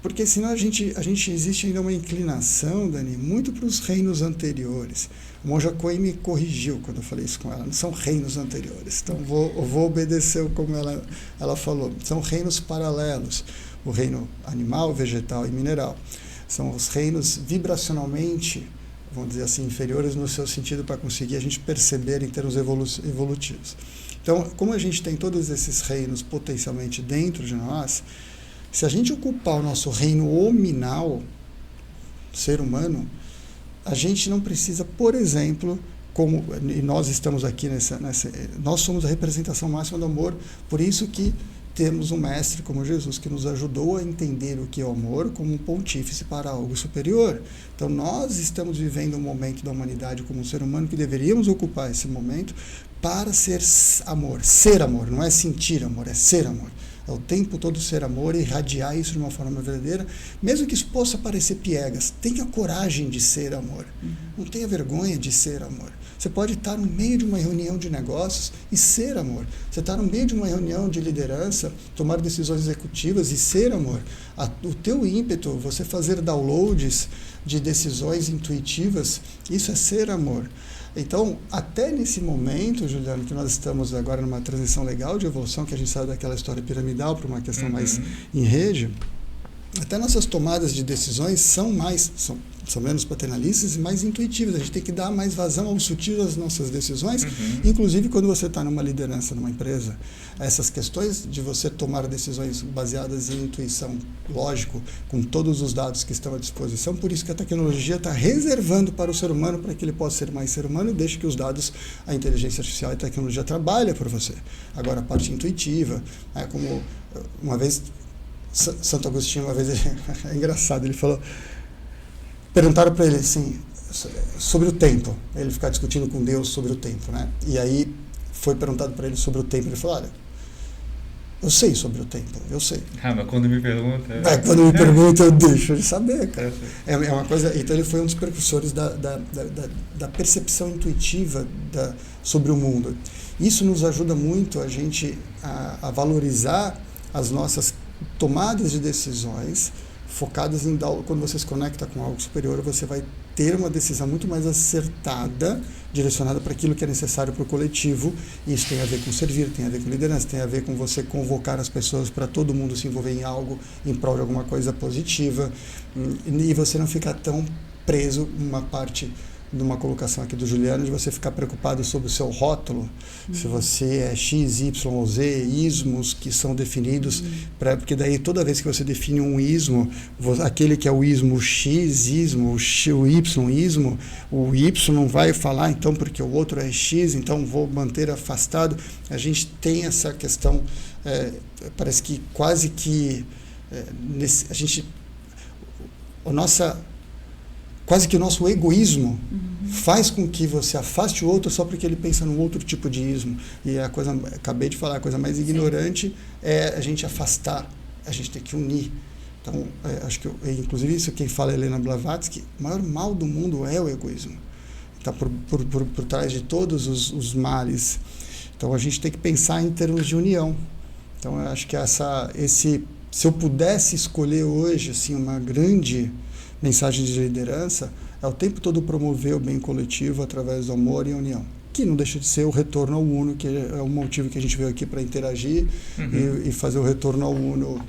Porque senão a gente existe ainda uma inclinação, Dani, muito para os reinos anteriores. A Monja Coen me corrigiu quando eu falei isso com ela. Não são reinos anteriores. Então eu vou obedecer como ela falou. São reinos paralelos. O reino animal, vegetal e mineral. São os reinos vibracionalmente, vamos dizer assim, inferiores no seu sentido para conseguir a gente perceber em termos evolutivos. Então, como a gente tem todos esses reinos potencialmente dentro de nós, se a gente ocupar o nosso reino hominal, ser humano, a gente não precisa, por exemplo, e nós estamos aqui nós somos a representação máxima do amor, por isso que temos um mestre como Jesus que nos ajudou a entender o que é o amor como um pontífice para algo superior. Então nós estamos vivendo um momento da humanidade como um ser humano que deveríamos ocupar esse momento para ser amor, não é sentir amor, é ser amor. É o tempo todo ser amor e irradiar isso de uma forma verdadeira, mesmo que isso possa parecer piegas. Tenha coragem de ser amor. Não tenha vergonha de ser amor. Você pode estar no meio de uma reunião de negócios e ser amor. Você está no meio de uma reunião de liderança, tomar decisões executivas e ser amor. O teu ímpeto, você fazer downloads de decisões intuitivas, isso é ser amor. Então, até nesse momento, Juliano, que nós estamos agora numa transição legal de evolução, que a gente saiu daquela história piramidal para uma questão mais em rede, até nossas tomadas de decisões são menos paternalistas e mais intuitivas. A gente tem que dar mais vazão ao sutil das nossas decisões, inclusive quando você está numa liderança, numa empresa. Essas questões de você tomar decisões baseadas em intuição, lógico, com todos os dados que estão à disposição, por isso que a tecnologia está reservando para o ser humano, para que ele possa ser mais ser humano, e deixe que os dados, a inteligência artificial e a tecnologia trabalhem por você. Agora, a parte intuitiva, como uma vez... Santo Agostinho, uma vez, é engraçado, ele falou, perguntaram para ele assim, sobre o tempo, ele ficava discutindo com Deus sobre o tempo, né? E aí foi perguntado para ele sobre o tempo, ele falou, olha, eu sei sobre o tempo, eu sei. Mas quando me pergunta... Quando me pergunta eu deixo de saber, cara. É uma coisa, então ele foi um dos precursores da percepção intuitiva sobre o mundo. Isso nos ajuda muito a gente a valorizar as nossas tomadas de decisões focadas em quando você se conecta com algo superior, você vai ter uma decisão muito mais acertada, direcionada para aquilo que é necessário para o coletivo. Isso tem a ver com servir, tem a ver com liderança, tem a ver com você convocar as pessoas para todo mundo se envolver em algo em prol de alguma coisa positiva, e você não ficar tão preso numa parte de uma colocação aqui do Juliano, de você ficar preocupado sobre o seu rótulo, se você é X, Y ou Z, ismos que são definidos, porque daí toda vez que você define um ismo, aquele que é o ismo X, ismo, o Y, ismo, o Y vai falar, então, porque o outro é X, então vou manter afastado. A gente tem essa questão, parece que quase que quase que o nosso egoísmo faz com que você afaste o outro só porque ele pensa num outro tipo de ismo. E acabei de falar, a coisa mais ignorante é a gente afastar, a gente tem que unir. Então, acho que, inclusive, isso quem fala é Helena Blavatsky, o maior mal do mundo é o egoísmo. Está por trás de todos os males. Então, a gente tem que pensar em termos de união. Então, eu acho que se eu pudesse escolher hoje assim, uma grande mensagem de liderança, é o tempo todo promover o bem coletivo através do amor e união, que não deixa de ser o retorno ao Uno, que é o motivo que a gente veio aqui para interagir e fazer o retorno ao Uno,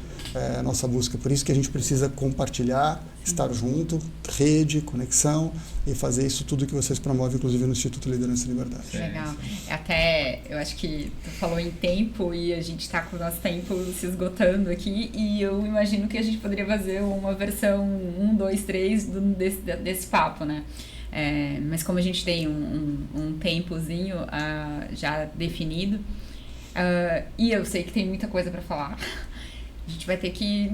a nossa busca. Por isso que a gente precisa compartilhar, estar junto, rede, conexão, e fazer isso tudo que vocês promovem, inclusive no Instituto Liderança e Liberdade. Legal. Até, eu acho que tu falou em tempo e a gente está com o nosso tempo se esgotando aqui, e eu imagino que a gente poderia fazer uma versão 1, 2, 3 desse papo, né? Mas como a gente tem um tempozinho já definido, e eu sei que tem muita coisa para falar, a gente vai ter que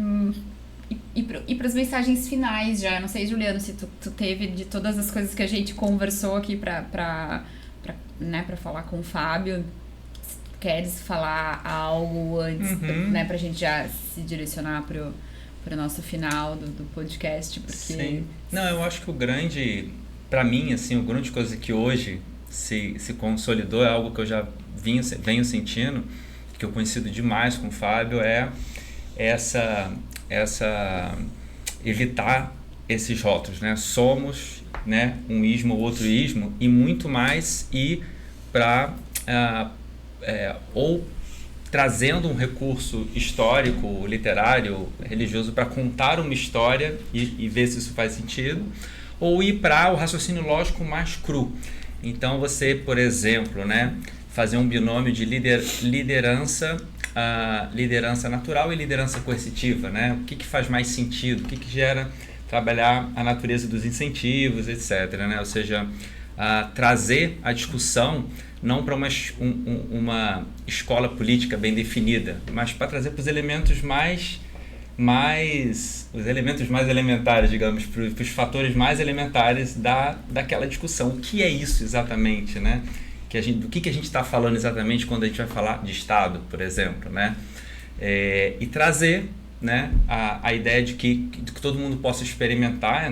ir para as mensagens finais já. Não sei, Juliano, se tu teve de todas as coisas que a gente conversou aqui para falar com o Fábio, queres falar algo antes, né, para a gente já se direcionar para o nosso final do podcast, porque... Sim. Não, eu acho que para mim, assim, a grande coisa que hoje se consolidou é algo que eu já venho sentindo, que eu coincido demais com o Fábio, evitar esses rótulos, né? Somos, né, um ismo ou outro ismo, e muito mais ir para ou trazendo um recurso histórico, literário, religioso para contar uma história e ver se isso faz sentido, ou ir para o raciocínio lógico mais cru. Então você, por exemplo, né, fazer um binômio de liderança natural e liderança coercitiva, né? O que faz mais sentido, o que gera trabalhar a natureza dos incentivos, etc., né? Ou seja, trazer a discussão não para uma escola política bem definida, mas para trazer para os elementos os elementos mais elementares, digamos, para os fatores mais elementares daquela discussão. O que é isso exatamente, né? Do que a gente está falando exatamente quando a gente vai falar de Estado, por exemplo, né? E trazer, né, a ideia de que todo mundo possa experimentar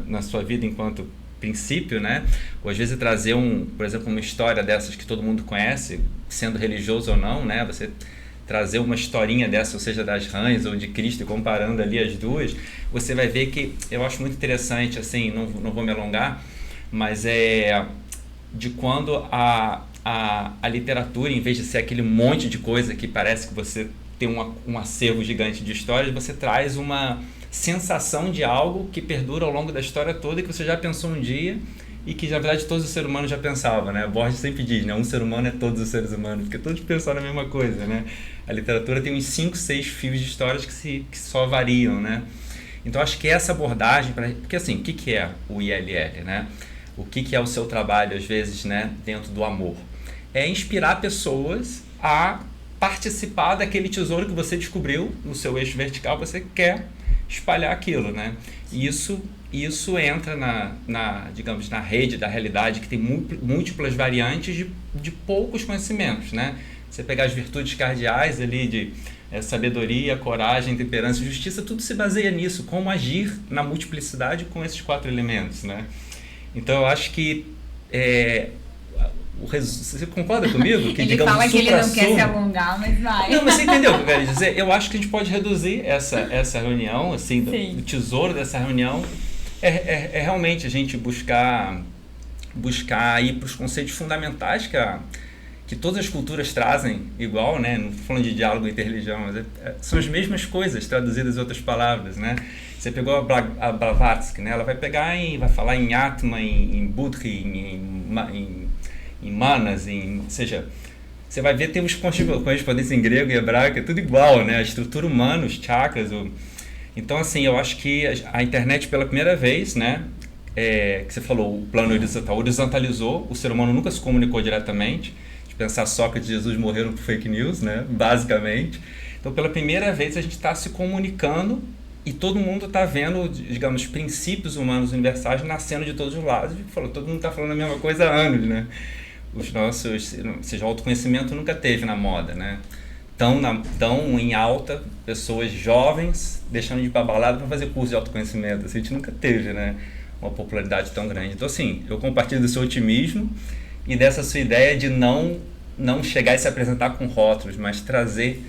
na sua vida enquanto princípio, né? Ou às vezes trazer por exemplo, uma história dessas que todo mundo conhece, sendo religioso ou não, né? Você trazer uma historinha dessa, ou seja, das rãs ou de Cristo, comparando ali as duas, você vai ver que eu acho muito interessante, assim, não vou me alongar, mas de quando a literatura, em vez de ser aquele monte de coisa que parece que você tem um acervo gigante de histórias, você traz uma sensação de algo que perdura ao longo da história toda e que você já pensou um dia e que, na verdade, todos os seres humanos já pensavam, né? Borges sempre diz, né? Um ser humano é todos os seres humanos, porque todos pensaram a mesma coisa, né? A literatura tem uns 5, 6 fios de histórias que só variam, né? Então, acho que essa abordagem... Porque, assim, o que é o ILL, né? O que é o seu trabalho, às vezes, né? Dentro do amor? É inspirar pessoas a participar daquele tesouro que você descobriu no seu eixo vertical, você quer espalhar aquilo, né? E isso entra digamos, na rede da realidade, que tem múltiplas variantes de poucos conhecimentos, né? Você pegar as virtudes cardeais ali de sabedoria, coragem, temperança e justiça, tudo se baseia nisso, como agir na multiplicidade com esses 4 elementos, né? Então, eu acho que você concorda comigo? Que, ele digamos, fala que ele não quer se alongar, mas vai. Não, mas você entendeu o que eu quero dizer? Eu acho que a gente pode reduzir essa reunião, assim, do tesouro dessa reunião, realmente a gente buscar ir para os conceitos fundamentais que todas as culturas trazem igual, né? Não estou falando de diálogo interreligião, mas são as mesmas coisas traduzidas em outras palavras, né? Você pegou a Blavatsky, né? Ela vai vai falar em Atma, em Buddhi, em Manas, ou seja, você vai ver temos correspondência em grego e hebraico, é tudo igual, né? A estrutura humana, os chakras. Então, assim, eu acho que a internet pela primeira vez, né? Que você falou, o plano horizontalizou, o ser humano nunca se comunicou diretamente. De pensar Sócrates e Jesus morreram por fake news, né? Basicamente. Então, pela primeira vez, a gente está se comunicando e todo mundo está vendo, digamos, princípios humanos universais nascendo de todos os lados. Todo mundo está falando a mesma coisa há anos, né? Ou seja, o autoconhecimento nunca teve na moda, né? Tão em alta, pessoas jovens deixando de ir para balada para fazer curso de autoconhecimento. Assim, a gente nunca teve, né, uma popularidade tão grande. Então, assim, eu compartilho do seu otimismo e dessa sua ideia de não chegar e se apresentar com rótulos, mas trazer,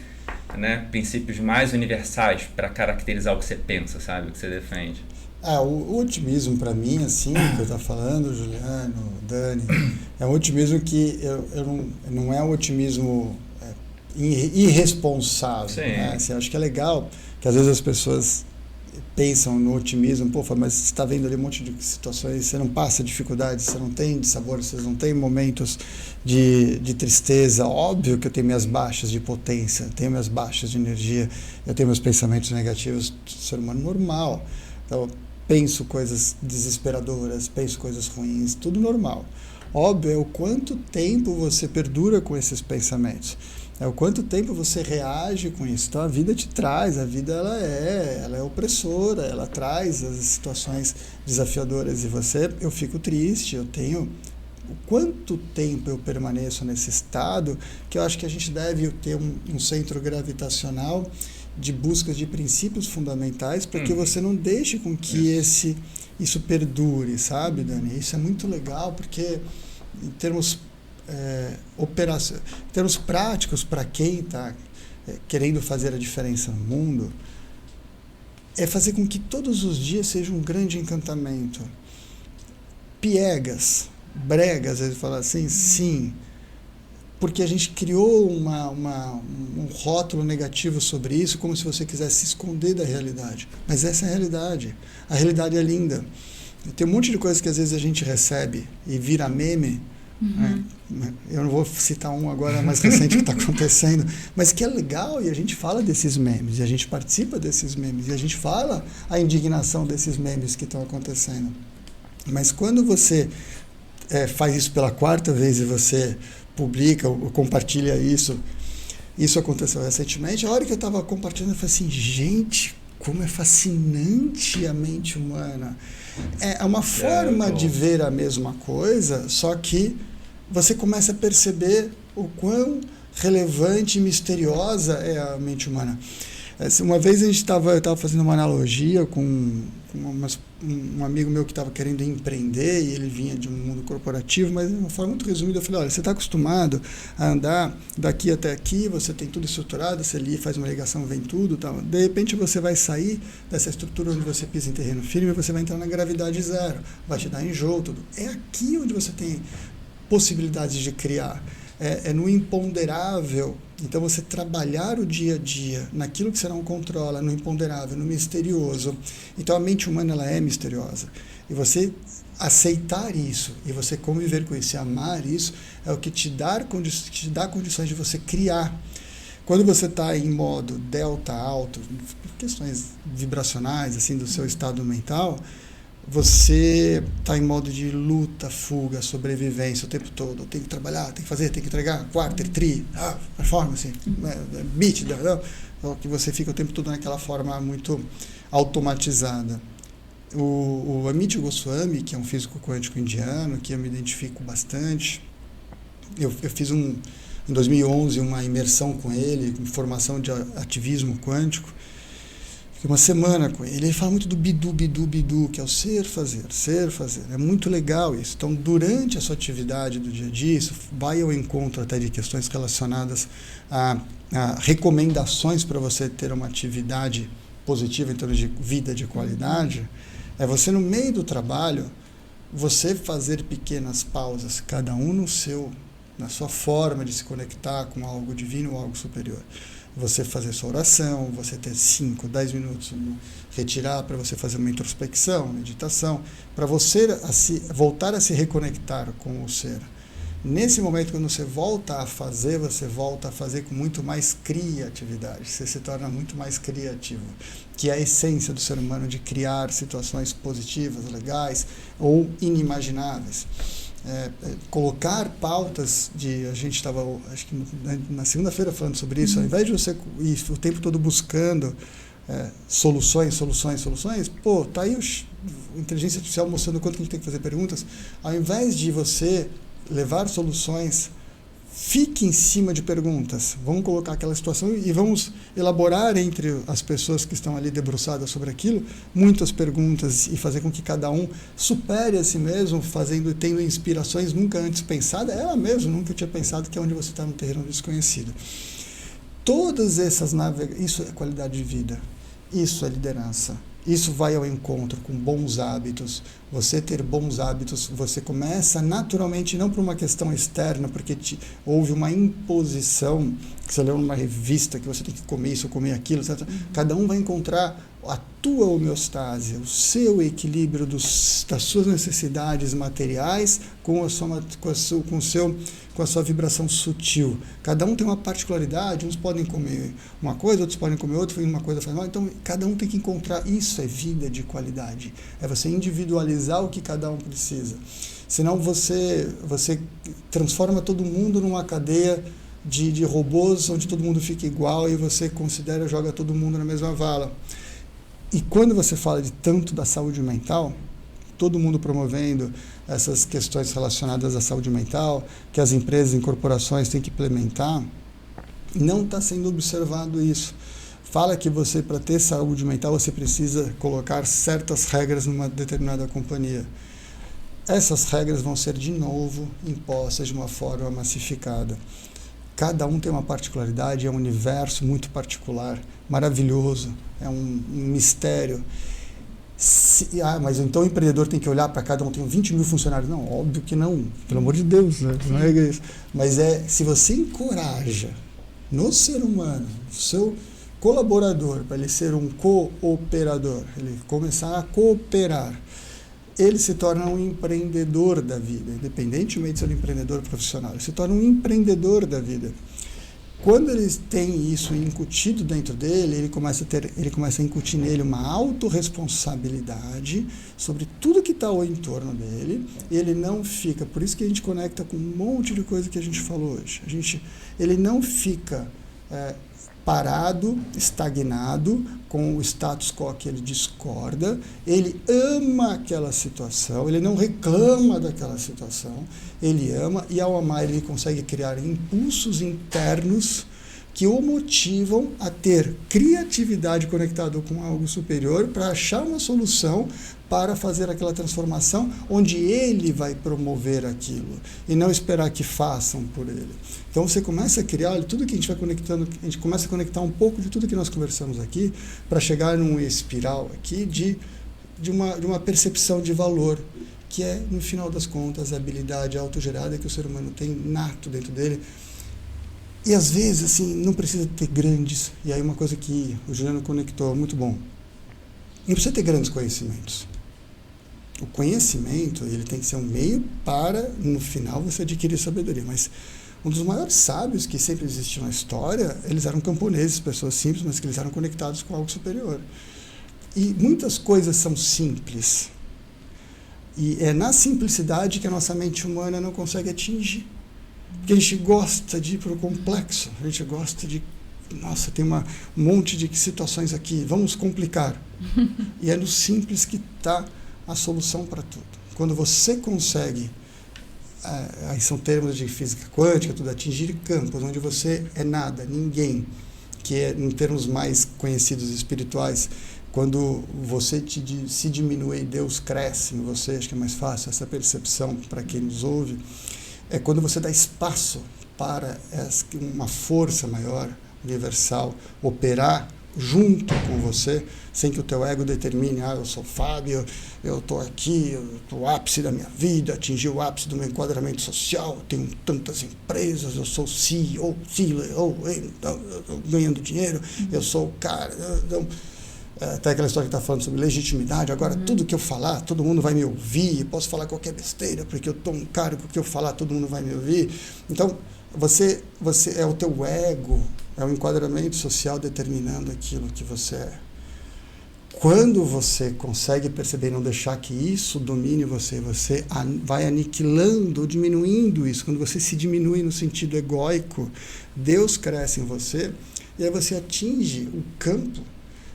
né, princípios mais universais para caracterizar o que você pensa, sabe, o que você defende. O otimismo, para mim, assim, que eu estou falando, Juliano, Dani, é um otimismo que não é um otimismo irresponsável. Né? Assim, acho que é legal que às vezes as pessoas pensam no otimismo, mas você está vendo ali um monte de situações, você não passa dificuldades, você não tem dissabor, você não tem momentos de tristeza. Óbvio que eu tenho minhas baixas de potência, tenho minhas baixas de energia, eu tenho meus pensamentos negativos, ser humano normal. Então, penso coisas desesperadoras, penso coisas ruins, tudo normal. Óbvio, é o quanto tempo você perdura com esses pensamentos. É o quanto tempo você reage com isso. Então, a vida te traz, a vida ela é opressora, ela traz as situações desafiadoras. E eu fico triste, eu tenho... O quanto tempo eu permaneço nesse estado, que eu acho que a gente deve ter um centro gravitacional de busca de princípios fundamentais para que você não deixe com que isso perdure, sabe, Dani? Isso é muito legal, porque em termos em termos práticos, para quem está querendo fazer a diferença no mundo, é fazer com que todos os dias seja um grande encantamento. Piegas, bregas, ele fala assim, sim, porque a gente criou um rótulo negativo sobre isso, como se você quisesse se esconder da realidade. Mas essa é a realidade. A realidade é linda. Tem um monte de coisas que às vezes a gente recebe e vira meme. Né? Eu não vou citar um agora mais recente que está acontecendo, mas que é legal, e a gente fala desses memes, e a gente participa desses memes, e a gente fala a indignação desses memes que estão acontecendo. Mas quando você faz isso pela 4ª vez e você publica ou compartilha isso. Isso aconteceu recentemente. A hora que eu estava compartilhando, eu falei assim, gente, como é fascinante a mente humana. É uma forma de ver a mesma coisa, só que você começa a perceber o quão relevante e misteriosa é a mente humana. Uma vez eu estava fazendo uma analogia com um amigo meu que estava querendo empreender, e ele vinha de um mundo corporativo, mas de uma forma muito resumida, eu falei, olha, você está acostumado a andar daqui até aqui, você tem tudo estruturado, você ali faz uma ligação, vem tudo, tal. De repente você vai sair dessa estrutura onde você pisa em terreno firme e você vai entrar na gravidade zero, vai te dar enjoo, tudo. É aqui onde você tem possibilidades de criar. É no imponderável. Então, você trabalhar o dia a dia naquilo que você não controla, no imponderável, no misterioso. Então, a mente humana ela é misteriosa. E você aceitar isso, e você conviver com isso, e amar isso, é o que te dá condições de você criar. Quando você está em modo delta alto, questões vibracionais assim do seu estado mental, você está em modo de luta, fuga, sobrevivência o tempo todo. Tem que trabalhar, tem que fazer, tem que entregar, quarter, tri, performance, beat, que você fica o tempo todo naquela forma muito automatizada. O Amit Goswami, que é um físico quântico indiano, que eu me identifico bastante, eu fiz em 2011 uma imersão com ele, com formação de ativismo quântico. Fiquei uma semana com ele. Ele fala muito do bidu, que é o ser, fazer. É muito legal isso. Então, durante a sua atividade do dia a dia, isso vai ao encontro até de questões relacionadas a recomendações para você ter uma atividade positiva em termos de vida de qualidade. É você, no meio do trabalho, você fazer pequenas pausas, cada um na sua forma de se conectar com algo divino ou algo superior. Você fazer sua oração, você ter 5, 10 minutos, retirar para você fazer uma introspecção, meditação, para você voltar a se reconectar com o ser. Nesse momento, quando você volta a fazer com muito mais criatividade, você se torna muito mais criativo, que é a essência do ser humano de criar situações positivas, legais ou inimagináveis. Colocar pautas a gente estava, acho que na segunda-feira falando sobre isso, ao invés de você ir o tempo todo buscando soluções, tá aí a inteligência artificial mostrando quanto que a gente tem que fazer perguntas, ao invés de você levar soluções, fique em cima de perguntas. Vamos colocar aquela situação e vamos elaborar entre as pessoas que estão ali debruçadas sobre aquilo muitas perguntas e fazer com que cada um supere a si mesmo, tendo inspirações nunca antes pensadas. Ela mesma nunca tinha pensado que é onde você está no terreno desconhecido. Todas essas isso é qualidade de vida, isso é liderança. Isso vai ao encontro com bons hábitos. Você ter bons hábitos, você começa naturalmente, não por uma questão externa, porque houve uma imposição, que você leu numa revista que você tem que comer isso, comer aquilo, etc. Cada um vai encontrar a tua homeostase, o seu equilíbrio das suas necessidades materiais com a sua vibração sutil. Cada um tem uma particularidade, uns podem comer uma coisa, outros podem comer outra, uma coisa faz mal. Então, cada um tem que encontrar. Isso é vida de qualidade. É você individualizar o que cada um precisa. Senão você transforma todo mundo numa cadeia de robôs onde todo mundo fica igual e você joga todo mundo na mesma vala. E quando você fala tanto da saúde mental, todo mundo promovendo essas questões relacionadas à saúde mental, que as empresas e corporações têm que implementar, não está sendo observado isso. Fala que você, para ter saúde mental, você precisa colocar certas regras numa determinada companhia. Essas regras vão ser, de novo, impostas de uma forma massificada. Cada um tem uma particularidade, é um universo muito particular, maravilhoso, é um mistério. Mas então o empreendedor tem que olhar para cada um, tem 20 mil funcionários. Não, óbvio que não, pelo amor de Deus, né? Não é isso. Mas se você encoraja no ser humano, o seu colaborador, para ele ser um cooperador, ele começar a cooperar, ele se torna um empreendedor da vida, independentemente de ser um empreendedor profissional, ele se torna um empreendedor da vida. Quando ele tem isso incutido dentro dele, ele começa a incutir nele uma autorresponsabilidade sobre tudo que está ao entorno dele, e ele não fica, por isso que a gente conecta com um monte de coisa que a gente falou hoje. Ele não fica parado, estagnado, com o status quo que ele discorda, ele ama aquela situação, ele não reclama daquela situação, ele ama, e ao amar ele consegue criar impulsos internos que o motivam a ter criatividade conectada com algo superior para achar uma solução para fazer aquela transformação onde ele vai promover aquilo e não esperar que façam por ele. Então você começa a criar, olha, tudo que a gente vai conectando, a gente começa a conectar um pouco de tudo que nós conversamos aqui para chegar num espiral aqui de uma percepção de valor, que é, no final das contas, a habilidade autogerada que o ser humano tem nato dentro dele. E às vezes, assim, não precisa ter grandes, e aí uma coisa que o Juliano conectou, muito bom, não precisa ter grandes conhecimentos. O conhecimento, ele tem que ser um meio para, no final, você adquirir sabedoria. Mas um dos maiores sábios que sempre existiu na história, eles eram camponeses, pessoas simples, mas que eles eram conectados com algo superior. E muitas coisas são simples. E é na simplicidade que a nossa mente humana não consegue atingir. Porque a gente gosta de ir para o complexo, a gente gosta de, nossa, tem um monte de situações aqui, vamos complicar. E é no simples que está a solução para tudo. Quando você consegue, aí são termos de física quântica, tudo, atingir campos onde você é nada, ninguém, que é, em termos mais conhecidos espirituais, quando você se diminui, Deus cresce em você, acho que é mais fácil essa percepção para quem nos ouve. É quando você dá espaço para uma força maior, universal, operar junto com você, sem que o teu ego determine, eu sou Fábio, eu estou aqui, eu estou no ápice da minha vida, atingi o ápice do meu enquadramento social, tenho tantas empresas, eu sou CEO, ganhando dinheiro, eu sou o cara... Até aquela história que está falando sobre legitimidade, agora tudo que eu falar, todo mundo vai me ouvir, posso falar qualquer besteira, porque eu estou um cargo que eu falar, todo mundo vai me ouvir. Então, você é o teu ego, é o enquadramento social determinando aquilo que você é. Quando você consegue perceber e não deixar que isso domine você vai aniquilando, diminuindo isso. Quando você se diminui no sentido egóico, Deus cresce em você, e aí você atinge o campo.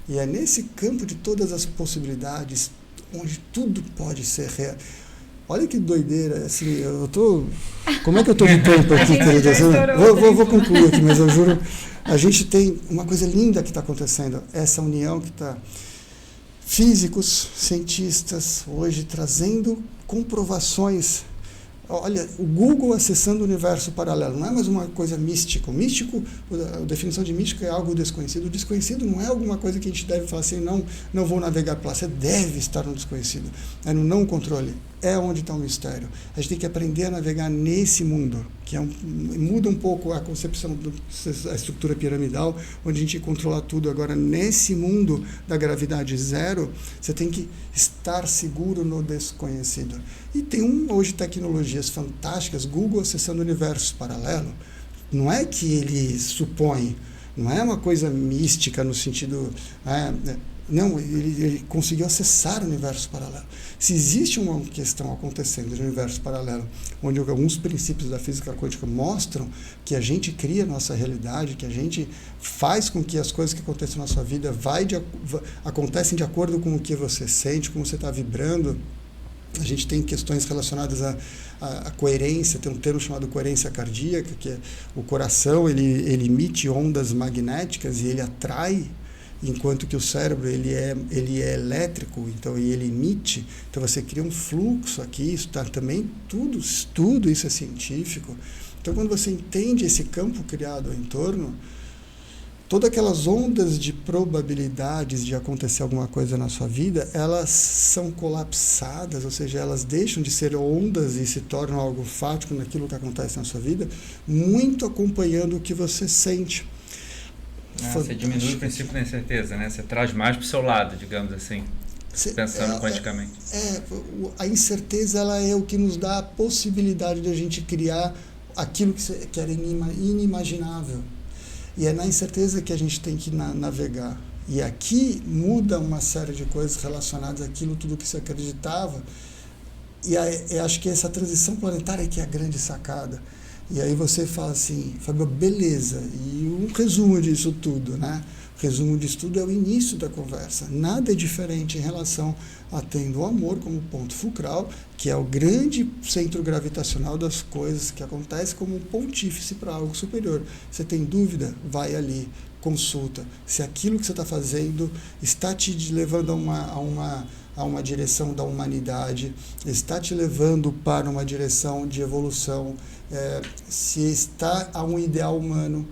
E é nesse campo de todas as possibilidades, onde tudo pode ser real. Olha que doideira, assim, como é que eu estou de tempo aqui, querida? Vou concluir aqui, mas eu juro, a gente tem uma coisa linda que está acontecendo, essa união que está... Físicos, cientistas, hoje trazendo comprovações. Olha, o Google acessando o universo paralelo, não é mais uma coisa mística. O místico, a definição de místico é algo desconhecido. O desconhecido não é alguma coisa que a gente deve falar assim, não vou navegar por lá. Você deve estar no desconhecido, é no não controle. É onde está o mistério. A gente tem que aprender a navegar nesse mundo, que muda um pouco a concepção da estrutura piramidal, onde a gente controla tudo. Agora, nesse mundo da gravidade zero, você tem que estar seguro no desconhecido. E tem hoje tecnologias fantásticas, Google acessando universos paralelos. Não é que ele supõe, não é uma coisa mística no sentido... Não, ele conseguiu acessar o universo paralelo. Se existe uma questão acontecendo no universo paralelo, onde alguns princípios da física quântica mostram que a gente cria a nossa realidade, que a gente faz com que as coisas que acontecem na sua vida acontecem de acordo com o que você sente, como você está vibrando. A gente tem questões relacionadas à coerência, tem um termo chamado coerência cardíaca, que é o coração, ele emite ondas magnéticas e ele atrai, enquanto que o cérebro ele é elétrico, então ele emite, então você cria um fluxo aqui, isso tá também tudo isso é científico. Então quando você entende esse campo criado ao entorno, todas aquelas ondas de probabilidades de acontecer alguma coisa na sua vida, elas são colapsadas, ou seja, elas deixam de ser ondas e se tornam algo fático naquilo que acontece na sua vida, muito acompanhando o que você sente. Você diminui o princípio da incerteza, né? Você traz mais para o seu lado, digamos assim, pensando quanticamente. A incerteza ela é o que nos dá a possibilidade de a gente criar aquilo que era inimaginável. E é na incerteza que a gente tem que navegar. E aqui muda uma série de coisas relacionadas àquilo tudo que se acreditava. E eu acho que essa transição planetária que é a grande sacada. E aí você fala assim, Fábio, beleza, e um resumo disso tudo, né? O resumo disso tudo é o início da conversa. Nada é diferente em relação a tendo o amor como ponto fulcral, que é o grande centro gravitacional das coisas, que acontece como um pontífice para algo superior. Você tem dúvida? Vai ali, consulta. Se aquilo que você está fazendo está te levando a uma direção da humanidade, está te levando para uma direção de evolução, se está a um ideal humano,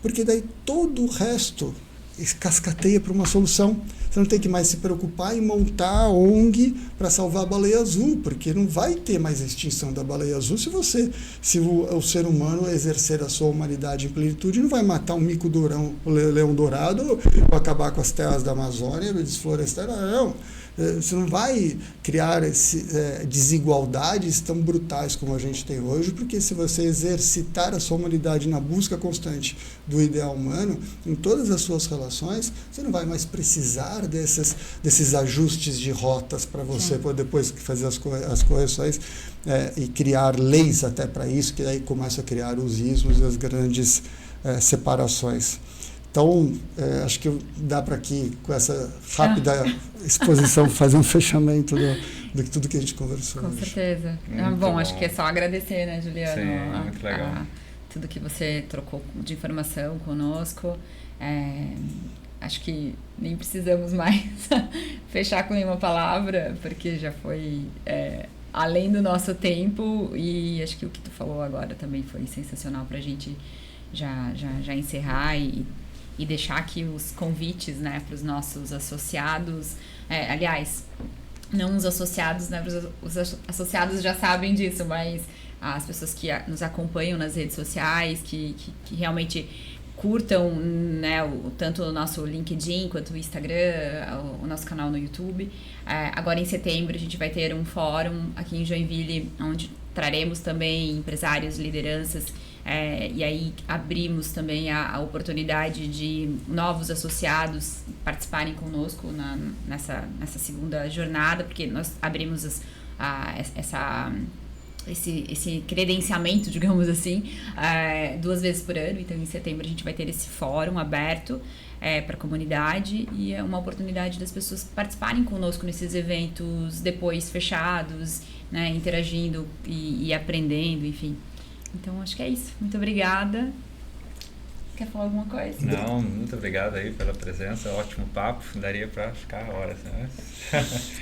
porque daí todo o resto cascateia para uma solução. Você não tem que mais se preocupar em montar a ONG para salvar a baleia azul, porque não vai ter mais extinção da baleia azul se o ser humano exercer a sua humanidade em plenitude, não vai matar um mico-dourão, o leão dourado, ou acabar com as terras da Amazônia, desflorestar, não. Você não vai criar desigualdades tão brutais como a gente tem hoje, porque se você exercitar a sua humanidade na busca constante do ideal humano, em todas as suas relações, você não vai mais precisar desses ajustes de rotas para você poder depois fazer as correções e criar leis até para isso, que aí começa a criar os ismos e as grandes separações. Então, acho que dá para aqui, com essa rápida exposição, fazer um fechamento de tudo que a gente conversou. Com hoje. certeza. Bom, acho que é só agradecer, né, Juliano? Sim, muito legal. Tudo que você trocou de informação conosco. Acho que nem precisamos mais fechar com nenhuma palavra, porque já foi além do nosso tempo, e acho que o que tu falou agora também foi sensacional para a gente já encerrar e deixar aqui os convites, né, para os nossos associados. Aliás, não os associados, né, os associados já sabem disso, mas as pessoas que nos acompanham nas redes sociais, que realmente curtam, né, tanto o nosso LinkedIn quanto o Instagram, o nosso canal no YouTube. Agora em setembro a gente vai ter um fórum aqui em Joinville, onde traremos também empresários, lideranças, e aí abrimos também a oportunidade de novos associados participarem conosco nessa segunda jornada, porque nós abrimos esse credenciamento, digamos assim, 2 vezes por ano. Então, em setembro, a gente vai ter esse fórum aberto para a comunidade, e é uma oportunidade das pessoas participarem conosco nesses eventos depois fechados, né, interagindo e aprendendo, enfim. Então, acho que é isso. Muito obrigada. Quer falar alguma coisa? Não, muito obrigado aí pela presença, ótimo papo, daria para ficar horas, né?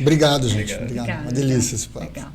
Obrigado, gente. Obrigado. Uma delícia esse papo. Legal.